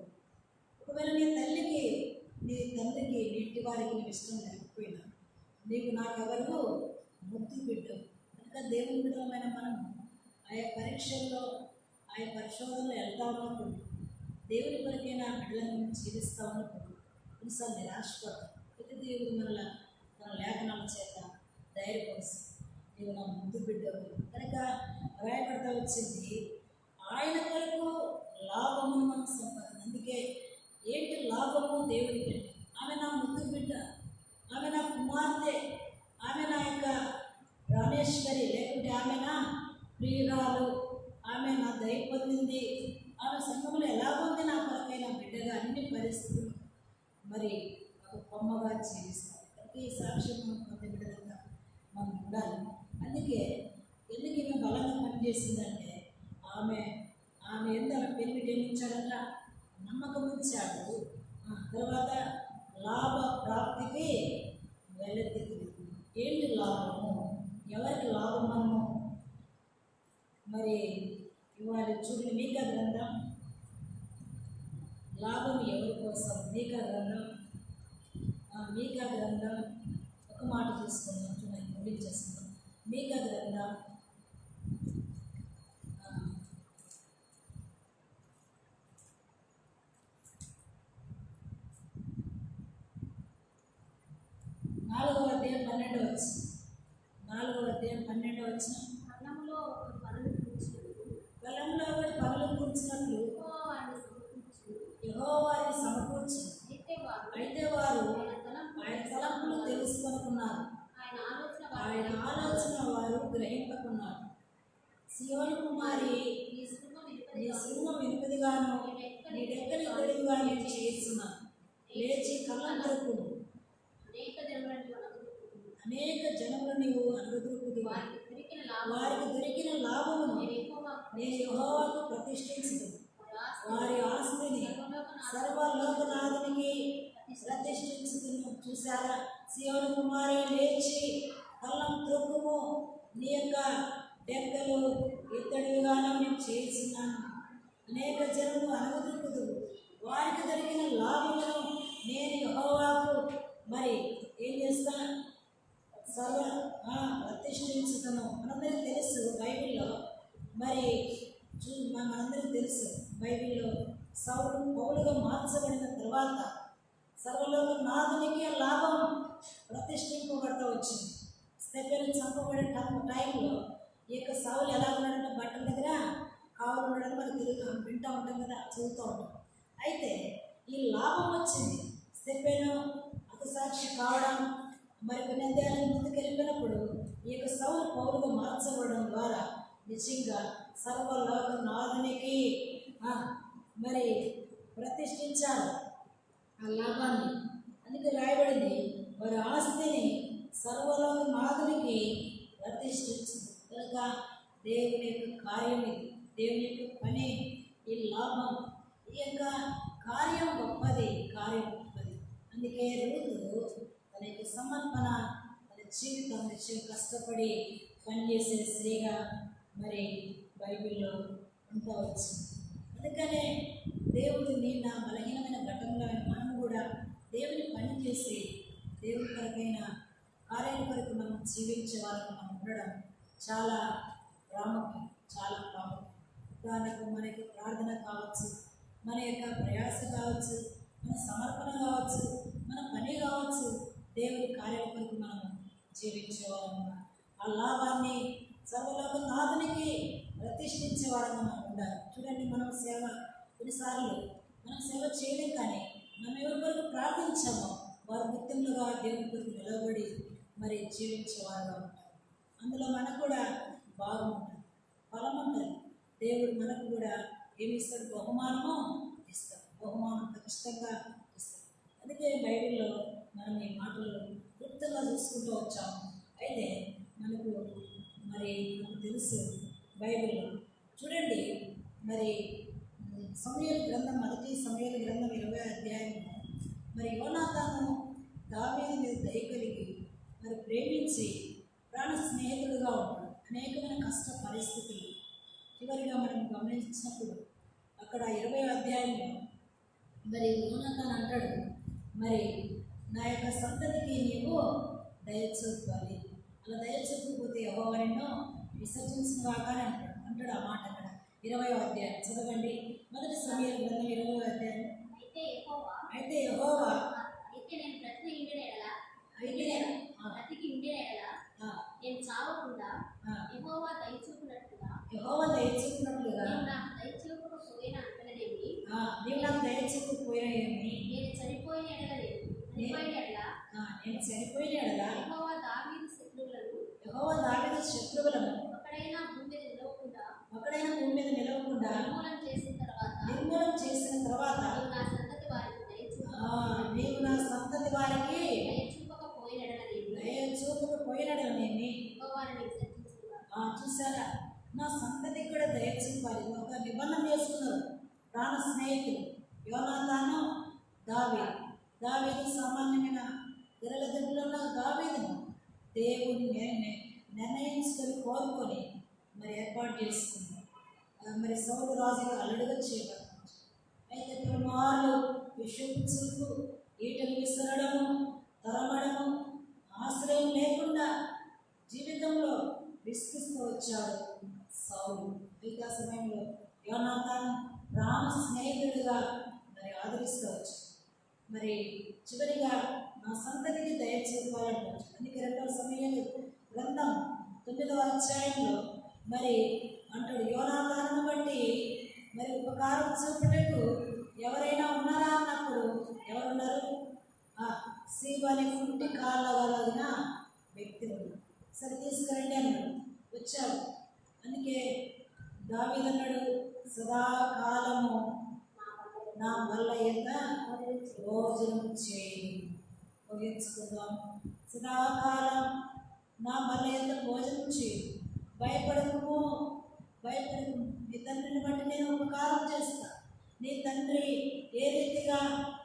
ఒకవేళ నీ తల్లికి నీ తండ్రికి నీ ఇంటి వారికి నీవు ఇష్టం లేకపోయినా నీకు నాకెవరు ముద్దు బిడ్డవు. కనుక దేవుని బిడ్డలమైన మనం ఆయా పరీక్షల్లో ఆయా పరిశోధనలో వెళ్తా ఉన్నప్పుడు దేవుని కొరకైనా బిడ్డలను జీవిస్తూ ఉన్నప్పుడు కొన్నిసార్లు నిరాశపడతాం. ప్రతి దేవుడు తన లేఖనాల చేత ధైర్యపరుస్తాం. నీవు నా ముద్దు బిడ్డవు కనుక రాయబడతా వచ్చింది, ఆయన కొరకు లాభము మనం సంపాదన. అందుకే ఏంటి లాభము దేవుడికి అంటే, ఆమె నా ముద్దు బిడ్డ, ఆమె నా కుమార్తె, ఆమె నా యొక్క ప్రాణేశ్వరి, లేకుంటే ఆమె నా ప్రియురాలు, ఆమె నా దయ పొందింది, ఆమె సంఘంలో ఎలాగుంది నా కొరకైన బిడ్డగా అన్ని పరిస్థితులు మరి ఒక కొమ్మగా జీవిస్తాం. ప్రతి సాక్ష్యం మనం పొందే విధంగా మనం ఉండాలి. అందుకే ఎందుకు ఈమె బలంగా పనిచేసిందంటే, ఆమె ఎంత పెనిమిటి ఏమిచ్చాడట, నమ్మకం ఇచ్చాడు. తర్వాత లాభ ప్రాప్తికి వెళ్ళెత్తింది. ఏంటి లాభము, ఎవరికి లాభమను మరి ఇవాళ చూడండి. మీకా గ్రంథం, లాభం ఎవరి కోసం, మీకా గ్రంథం ఒక మాట చూసుకుందాం, చూడండి, ముగించేస్తున్నాం. మీకా గ్రంథం 3వ సమకూర్చినట్లు యెహోవాను సమకూర్చు. యెహోవాని సమకూర్చి అయితే అయితే వారు వారు ఆయన ఆయన తలంపులు తెలుసుకొనుకున్నారు, ఆయన ఆలోచన వారు గ్రహింపకున్నారు. సియోను కుమారి, నీ సింహం వినుపదిగాను నీ డెక్కని గొడుగుగా నేను చేస్తున్నాను. లేచి కళ్ళం దొరుకును, అనేక జనములు నీవు అనుగ్రహించుదు. వారికి దొరికిన లాభమును నేను యెహోవాకు ప్రతిష్ఠించుదు. వారి ఆస్తిని సర్వలోకనాథునికి ప్రతిష్ఠించుదును. చూసారా, సియోను కుమారి లేచి కళ్ళం త్రొక్కుము, నీ యొక్క డెక్కలు ఇత్తడివిగాను నేను చేస్తున్నాను. అనేక జనులు అనుగ్రహించుదు. వారికి దొరికిన లాభములను నేను యెహోవాకు మరి ఏం చేస్తాను, ప్రతిష్ఠించుతాను. మనందరికీ తెలుసు బైబిల్లో మరి మనందరికీ తెలుసు బైబిల్లో సౌలు పౌలుగా మార్చబడిన తర్వాత సర్వలోక నాథునికి లాభం ప్రతిష్ఠింపబడతా వచ్చింది. స్టెఫెను చంపబడిన టైంలో ఈ యొక్క సౌలు ఎలా ఉన్నాడంటే బట్టల దగ్గర కావాలి ఉండడానికి మనకు వింటూ ఉంటాం కదా, చదువుతూ ఉంటాం. అయితే ఈ లాభం వచ్చింది. స్టెఫెను హతసాక్షి కావడం, మరి కొన్ని అధ్యాయాలకు ముందుకు వెళ్ళినప్పుడు ఈ యొక్క సౌలు పౌలుగా మార్చబడడం ద్వారా నిజంగా సర్వలోక నాథునికి మరి ప్రతిష్ఠించారు ఆ లాభాన్ని. అందుకే రాయబడింది, వారి ఆస్తిని సర్వలోక నాథునికి ప్రతిష్ఠించింది. కనుక దేవుని యొక్క కార్యం ఇది, దేవుని యొక్క పని, ఈ లాభం, ఈ యొక్క కార్యం గొప్పది, కార్యం గొప్పది. అందుకే రూతు తన యొక్క సమర్పణ, తన జీవితం నిశ్చయం కష్టపడి పనిచేసే స్త్రీగా మరి బైబిల్లో ఉంటూ వచ్చింది. అందుకనే దేవుడు నిన్న బలహీనమైన ఘటనలో మనం కూడా దేవుని పని చేసి దేవుని కొరకైన కార్యాల కొరకు మనం జీవించే వాళ్ళకి మనం ఉండడం చాలా ప్రాముఖ్యం, చాలా ప్రాముఖ్యం. ఉదాహరణకు మన యొక్క ప్రార్థన కావచ్చు, మన యొక్క ప్రయాస కావచ్చు, మన సమర్పణ కావచ్చు, మన పని కావచ్చు, దేవుని కార్యాల కొరకు మనం జీవించేవాళ్ళం. ఆ లాభాన్ని సర్వలోక నాథునికి ప్రతిష్ఠించే వాళ్ళని మనం ఉండాలి. చూడండి, మనం సేవ కొన్నిసార్లు మనం సేవ చేయలేం, కానీ మనం ఎవరి కొరకు ప్రార్థించామో వారు నిత్యములుగా దేవుని కొరకు నిలబడి మరి జీవించేవారుగా ఉంటారు. అందులో మనకు కూడా బాగుంటుంది, ఫలం ఉంటుంది. దేవుడు మనకు కూడా ఏమి ఇస్తాడు, బహుమానము ఇస్తాడు, బహుమానం ఖచ్చితంగా ఇస్తాడు. అందుకే బైబిల్లో మనం ఈ మాటలు క్లుప్తంగా చూసుకుంటూ వచ్చాము. అయితే మనకు తెలుసు బైబిల్లో చూడండి, మరి సమూయేలు గ్రంథం, మొదటి సమూయేలు గ్రంథం 20వ అధ్యాయంలో మరి యోనాతాను దావీదు మీద దయ కలిగి మరి ప్రేమించి ప్రాణ స్నేహితుడుగా ఉంటాడు. అనేకమైన కష్ట పరిస్థితులు చివరిగా మనం గమనించినప్పుడు అక్కడ 20వ అధ్యాయంలో మరి యోనాతాను అంటాడు, మరి నా యొక్క సంతతికి నీవు దయచూపాలి, అలా దయచూపకపోతే యెహోవాను విసర్జించిన వాగానే అంటాడు ఆ మాట. అక్కడ 20వ అధ్యాయం చదవండి, మొదటి సమూయేలు గ్రంథం 20వ అధ్యాయం. అయితే యెహోవా నేను బ్రతికి ఉండిన ఎడల నేను చావకుండా యెహోవా దయచూపినట్లుగా నీవు నాకు దయచూపకపోయినదేమి, నేను చనిపోయిన ఎడల నేను చనిపోయిన ఎడల యెహోవా దావీదు శత్రువులను ఒకడైనా భూమి మీద నిలవకుండా నిర్మూలన చేసిన తర్వాత నీవు నా సంతతి వారికి దయచూపకపోయినడనేమి. చూసారా, నా సంతతికి కూడా దయచూపాలి. ఒక నిబంధన చేసుకున్నారు ప్రాణ స్నేహితులు యోనాతాను, దావీదు సామాన్యమైన గొర్రెల దగ్గరలో దావీదును దేవుని నిర్ణయించుకొని కోరుకొని మరి ఏర్పాటు చేసుకున్నారు. మరి సౌలు రాజుగా అల్లుడుగా చేయబడుతుంది. అయితే పలుమార్లు విషపు చూపు, ఈటలు విసరడము, తరమడము, ఆశ్రయం లేకుండా జీవితంలో విసిగిస్తూ వచ్చాడు సౌలు. మిగతా సమయంలో యోనాతాను ప్రాణ స్నేహితుడిగా మరి ఆదరిస్తూ వచ్చాడు. మరి చివరిగా నా సంతతికి దయచూపాలంటారు. అందుకే 2వ సమూయేలు గ్రంథం 9వ అధ్యాయంలో మరి అంటాడు, యోనాతానును బట్టి మరి ఉపకారం చూపుటకు ఎవరైనా ఉన్నారా అన్నప్పుడు ఎవరున్నారు? సీబు అనే కుంటి కాళ్ళ కలిగిన వ్యక్తి ఉన్నాడు. సరే తీసుకురండి అన్నాడు. వచ్చాడు. అందుకే దావీదు అన్నాడు, సదాకాలము నా వల్ల ఎంత భోజనం చేయి. ముగించుకుందాం. సదాకాలం నా వల్ల ఎంత భోజనం చేయి. భయపడకు, భయపడకు. నీ తండ్రిని బట్టి నేను ఉపకారం చేస్తా. నీ తండ్రి ఏ రీతిగా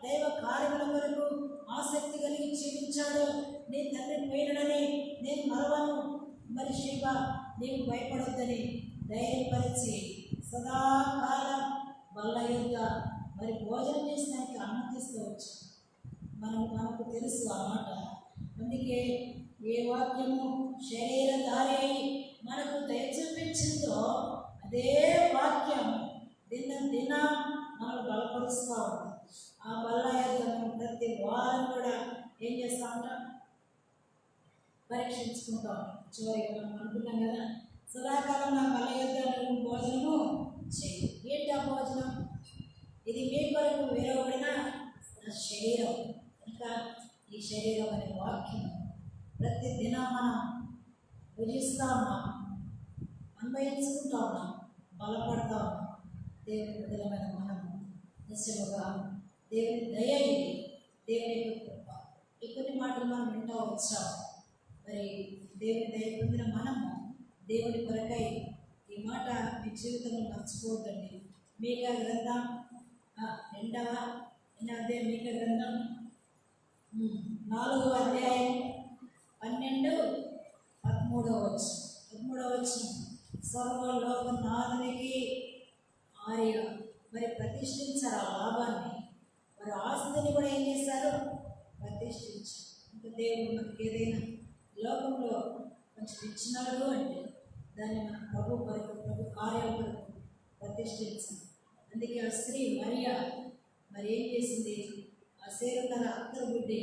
దైవ కార్యముల కొరకు ఆసక్తి కలిగి జీవించాడో నీ తండ్రి పోయినడని నేను మరవను. మరి శివ, నీవు భయపడొద్దని ధైర్యపరిచి సదాకాలం వల్ల యొక్క మరి భోజనం చేసినానికి అనుమతిస్తూ వచ్చాను. మనకు తెలుసు ఆ మాట. అందుకే ఏ వాక్యము శరీరధారి మనకు దయ చూపించిందో అదే వాక్యం దినం మనల్ని బలపరుస్తూ ఉంటాం. ఆ బల్ల యొక్క మనం ప్రతి వారం కూడా ఏం చేస్తూ ఉంటాం? పరీక్షించుకుంటా ఉంటాం. చివరిగా మనం అనుకున్నాం కదా, సదాకాలం నా బల్ల యొక్క భోజనము చేయి. ఏంటి ఆ భోజనం? ఇది మీ కొరకు విరవబడిన నా శరీరం. ఇంకా ఈ శరీరం అనే వాక్యం ప్రతి దినం మనం భుజిస్తా ఉన్నాం, అన్వయించుకుంటా ఉన్నాం, బలపడతా ఉన్నాం. దేవుని విడుదలమైన మనం నిశ్చయముగా దేవుని దయ ఇది, దేవుని యొక్క కృప. ఈ కొన్ని మాటలు మనం వింటూ వచ్చాం. మరి దేవుని దయ పొందిన మనము దేవుని కొరకై ఈ మాట మీ జీవితంలో మర్చిపోవద్దండి. మీకా గ్రంథం 2వ అధ్యాయం, మీకా గ్రంథం 4వ అధ్యాయం 12-13 వచనం. సర్వలోకనాథునికి ఆర్య మరి ప్రతిష్ఠించారు ఆ లాభాన్ని. మరి ఆస్తిని కూడా ఏం చేశారు? ప్రతిష్ఠించారు. ఇంకా దేవుడు మనకి ఏదైనా లోకంలో కొంచెం ఇచ్చినాడు అంటే దాన్ని మన ప్రభు కొరకు, ప్రభు కార్యాల కొరకు ప్రతిష్ఠించాలి. అందుకే ఆ స్త్రీ మరియా మరి ఏం చేసింది? ఆ సేరున్నర అత్తరు బుడ్డి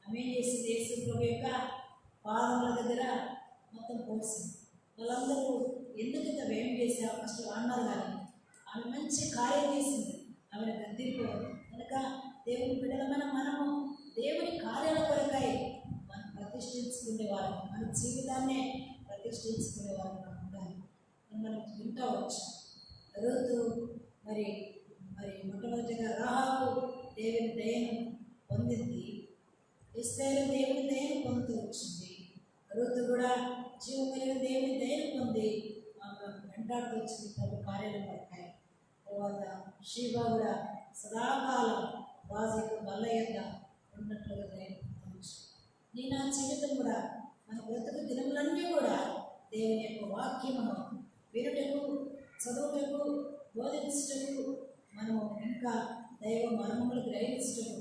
ఆమె ఏం చేసింది? యేసు ప్రభు యొక్క పాదముల దగ్గర మొత్తం పోసింది. వాళ్ళందరూ ఎందుకు ఇంత వేం చేశారు ఫస్ట్ అన్నారు, కానీ ఆమె మంచి కార్యం చేసింది. ఆమెను గద్దింపోదు కనుక దేవుని బిడ్డలమైన మనము దేవుని కార్యాల కొరకై మనం ప్రతిష్ఠించుకునేవారు, మన జీవితాన్నే ప్రతిష్ఠించుకునేవారు మనం ఉండాలి. మనం వింటూ వచ్చాం. రూతు మరి మొట్టమొదటిగా రాహాబు దేవుని దయను పొందింది. ఎస్తేరు దేవుని దయను పొందుతూ వచ్చింది. రూతు కూడా జీవం కలిగిన దేవుని దయను పొంది వెంటాడుతూ వచ్చింది ప్రభు కార్యాలు పడతాయి. తర్వాత శివ కూడా సదాకాలం రాజు యొక్క బల్లయ్య ఉన్నట్లుగా దయను పొందవచ్చు. నా జీవితం కూడా మన బ్రతుకు దినములన్నీ కూడా దేవుని యొక్క వాక్యమును వినుటకు, చదువుటకు, బోధించుటకు, మనము ఇంకా దైవ మర్మములు గ్రహించుటకు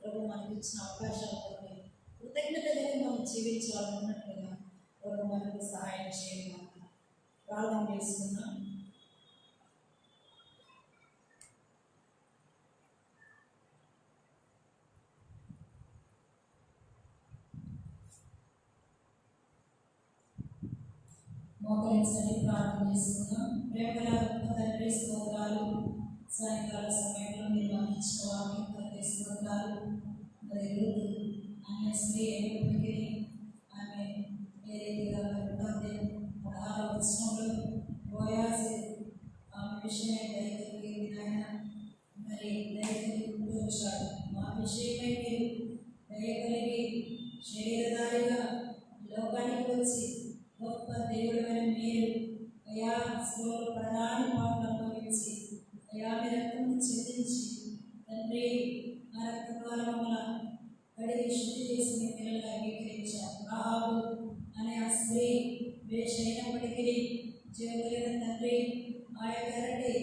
ప్రభు మనకు ఇచ్చిన అవకాశాల కొరకు కృతజ్ఞత కలిగి మనం జీవించాలని ఉన్నట్లుగా ప్రభు మనకు సహాయం చేయగలరు. ప్రార్థన చేసుకున్నాం. మోకరించని ప్రార్థన చేసుకున్నాం. ప్రేమగల గొప్ప తండ్రి, స్తోత్రాలు. సాయంకాల సమయంలో మీరు అందించిన వాక్యం కొరకే స్తోత్రాలు. మరి ఆమె స్త్రీ అయినప్పటికీ ఆమె ఏ రీతిగా 16వ వచనంలో బోయాజు ఆమె విషయమై దయ కలిగింది నాయన. మరి దయ కలిగి ఉంటూ వచ్చాడు. మా విషయమై మీరు దయ కలిగి శరీరధారిగా లోకానికి వచ్చి గొప్ప దేవుడైన మీరు అయా శిలువలో ప్రధాని పాటలు అనుభవించి అయా మీ రక్తమును చిందించి తండ్రి ఆ రక్త ద్వారా మమ్మల్ని కడిగి శుద్ధి చేసి మీ పిల్లలుగా అంగీకరించారు. రాహాబు అనే ఆ స్త్రీ వేష అయినప్పటికీ జీవగలిగిన తండ్రి ఆ యొక్క అరటి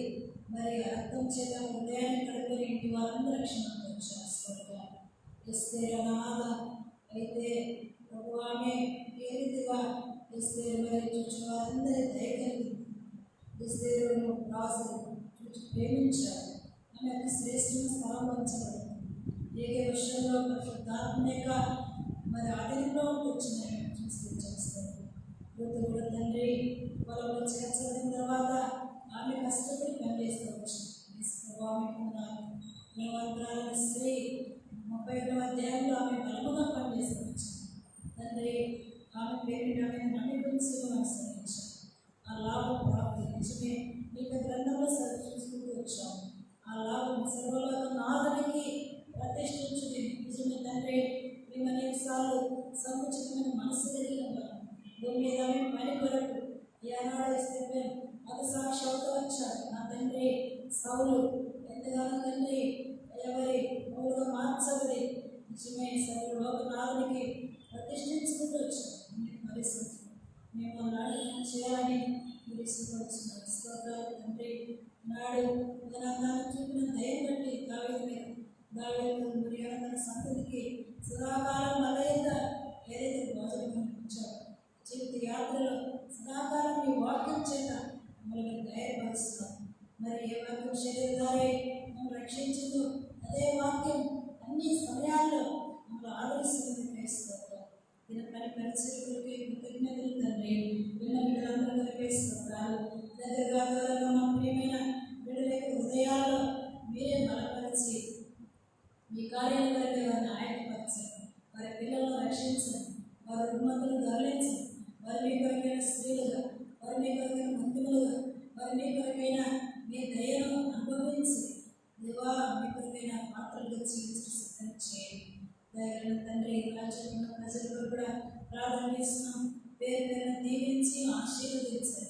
మరి రక్తం చేత హృదయాన్ని కడుపుని ఇంటి వారందరూ రక్షణ వచ్చారు. ఎస్తేరనాథ అయితే ప్రభు ఆమె ఏ రీతిగా ఎస్తేరు మరి చూసిన వారందరి దయ కలిగింది. ఎస్తేరును రాజు చూసి ప్రేమించారు. ఆమె యొక్క శ్రేష్ఠమైన స్థలంలో ఉంచబడింది. ఏ విషయంలో పరిశుద్ధాత్మ యొక్క మరి ఆధీనంలో వచ్చిందని చేస్తారు. ఋతు కూడా తండ్రి పొలంలో చేర్చబడిన తర్వాత ఆమె కష్టపడి పనిచేస్తూ వచ్చింది. పేరిటమైన అన్ని గురించి అనుసరించాం. ఆ లాభం ప్రాప్తి నిజమే మీకు గ్రంథంలో చూసుకుంటూ వచ్చాం. ఆ లాభం సర్వలోక నాథునికి ప్రతిష్ఠించుది నిజమే తండ్రి. మేము అనేక సార్లు సంకుచితమైన మనసు కలిగిన వారు భూమి మీద మేము పని కొరకు ఏనాడు ఇస్తే అది సాక్షి అవుతూ వచ్చారు. నా తండ్రి సౌలు ఎంతగానో తండ్రి ఎవరి మూలుగా మార్చబడి నిజమే సర్వలోకనాథునికి ప్రతిష్ఠించుకుంటూ వచ్చారు. పరిస్థితి మేము నాడు చేయాలని మీరు ఇష్టపడుతున్నారు. స్తోత్రాలు తండ్రి. నాడు జనాంగాన్ని చూపిన దయ బట్టి దావీదు మరియు సంతతికి సదాకాలం మలయంత ఏదైతే భోజనం ఇచ్చారు జీవిత యాత్రలో సదాకాలం మీ వాక్యం చేత మమ్మల్ని ధైర్యపరుస్తున్నాం. మరి ఏ వాక్యం శరీరధారే మమ్మల్ని రక్షించిందో అదే వాక్యం అన్ని సమయాల్లో మమ్మల్ని ఆదరిస్తుంది. క్రైస్తవులు దీని పని పరిచయకులకి కృతజ్ఞతలు తండ్రి. విన్న బిడ్డలందరూ కలిపేస్తున్నారు. దగ్గరగా దూరంగా మా ప్రియమైన బిడ్డల హృదయాల్లో మీరే బలపరిచి మీ కార్యాల వరకు వారిని ఆయనపరచండి. వారి పిల్లలను రక్షించండి. వారి రుగ్మతులు గమనించండి. వారి మీ కొరకైన స్త్రీలుగా, వారి మీ కొరకైన మంత్రులుగా, వారి మీ కొరకైన మీ దయను అనుభవించి దేవా మీ కొరకైన పాత్రలుగా జీవించి సిద్ధం చేయండి. దయగల తండ్రి రాజ్యంలో ప్రజలకు కూడా ప్రార్థన చేస్తున్నాం. పేరు పేరును దీవించి ఆశీర్వదించండి.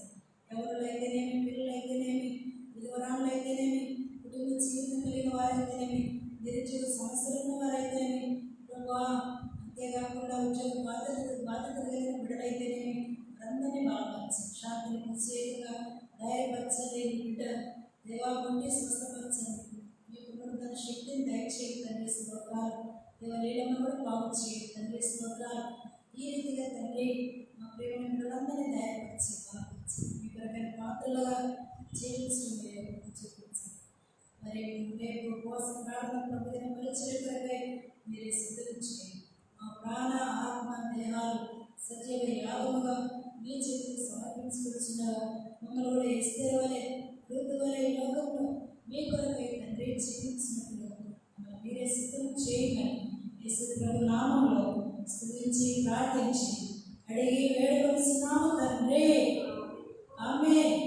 ఎవరు అయితేనేమి, పిల్లలు అయితేనేమి, విధవరాళ్ళు అయితేనేమి, కుటుంబ జీవితం కలిగిన వారైతేనేమి, నిరుద్యోగ సమస్యలు ఉన్న వారైతేనేమి, అంతేకాకుండా ఉద్యోగ బాధ్యత కలిగిన బిడ్డలైతేనేమి అందరినీ బలపరచండి. శాంతిని ప్రత్యేకంగా ధైర్యపరచండి. బిడ్డ దేవా ఉండి స్వస్థపరచండి. మీ పునరుద్ధరణ శక్తిని దయచేయండి తండ్రి. స్తోత్రాలు. దేవలీలను కూడా బాగు చేయండి తండ్రి. స్తోత్రాలు. ఈ రీతిగా తండ్రి మా ప్రియమైన బిడ్డలందరినీ ధైర్యపరిచి బలపరిచి మీ కొరకైన పాత్రలుగా జీవించడం చూపించండి. మరి రేపు ఉపవాసం ప్రార్థన ప్రభుత్వ పరిచర్యకై మీరే సిద్ధం చేయండి. మా ప్రాణ ఆత్మ దేహాలు సజీవ యాగముగా మీ చేతికి సమర్పించుకొచ్చిన మమ్మల్ని కూడా ఎస్తేరు వలె ఋతు వలె లోకంలో మీ కొరకై తండ్రి జీవించినట్లు మమ్మల్ని మీరే సిద్ధం చేయమని యేసు ప్రభు నామంలో స్తుతించి ప్రార్థించి అడిగి వేడుకొనిస్తున్నాము తండ్రి. ఆమేన్.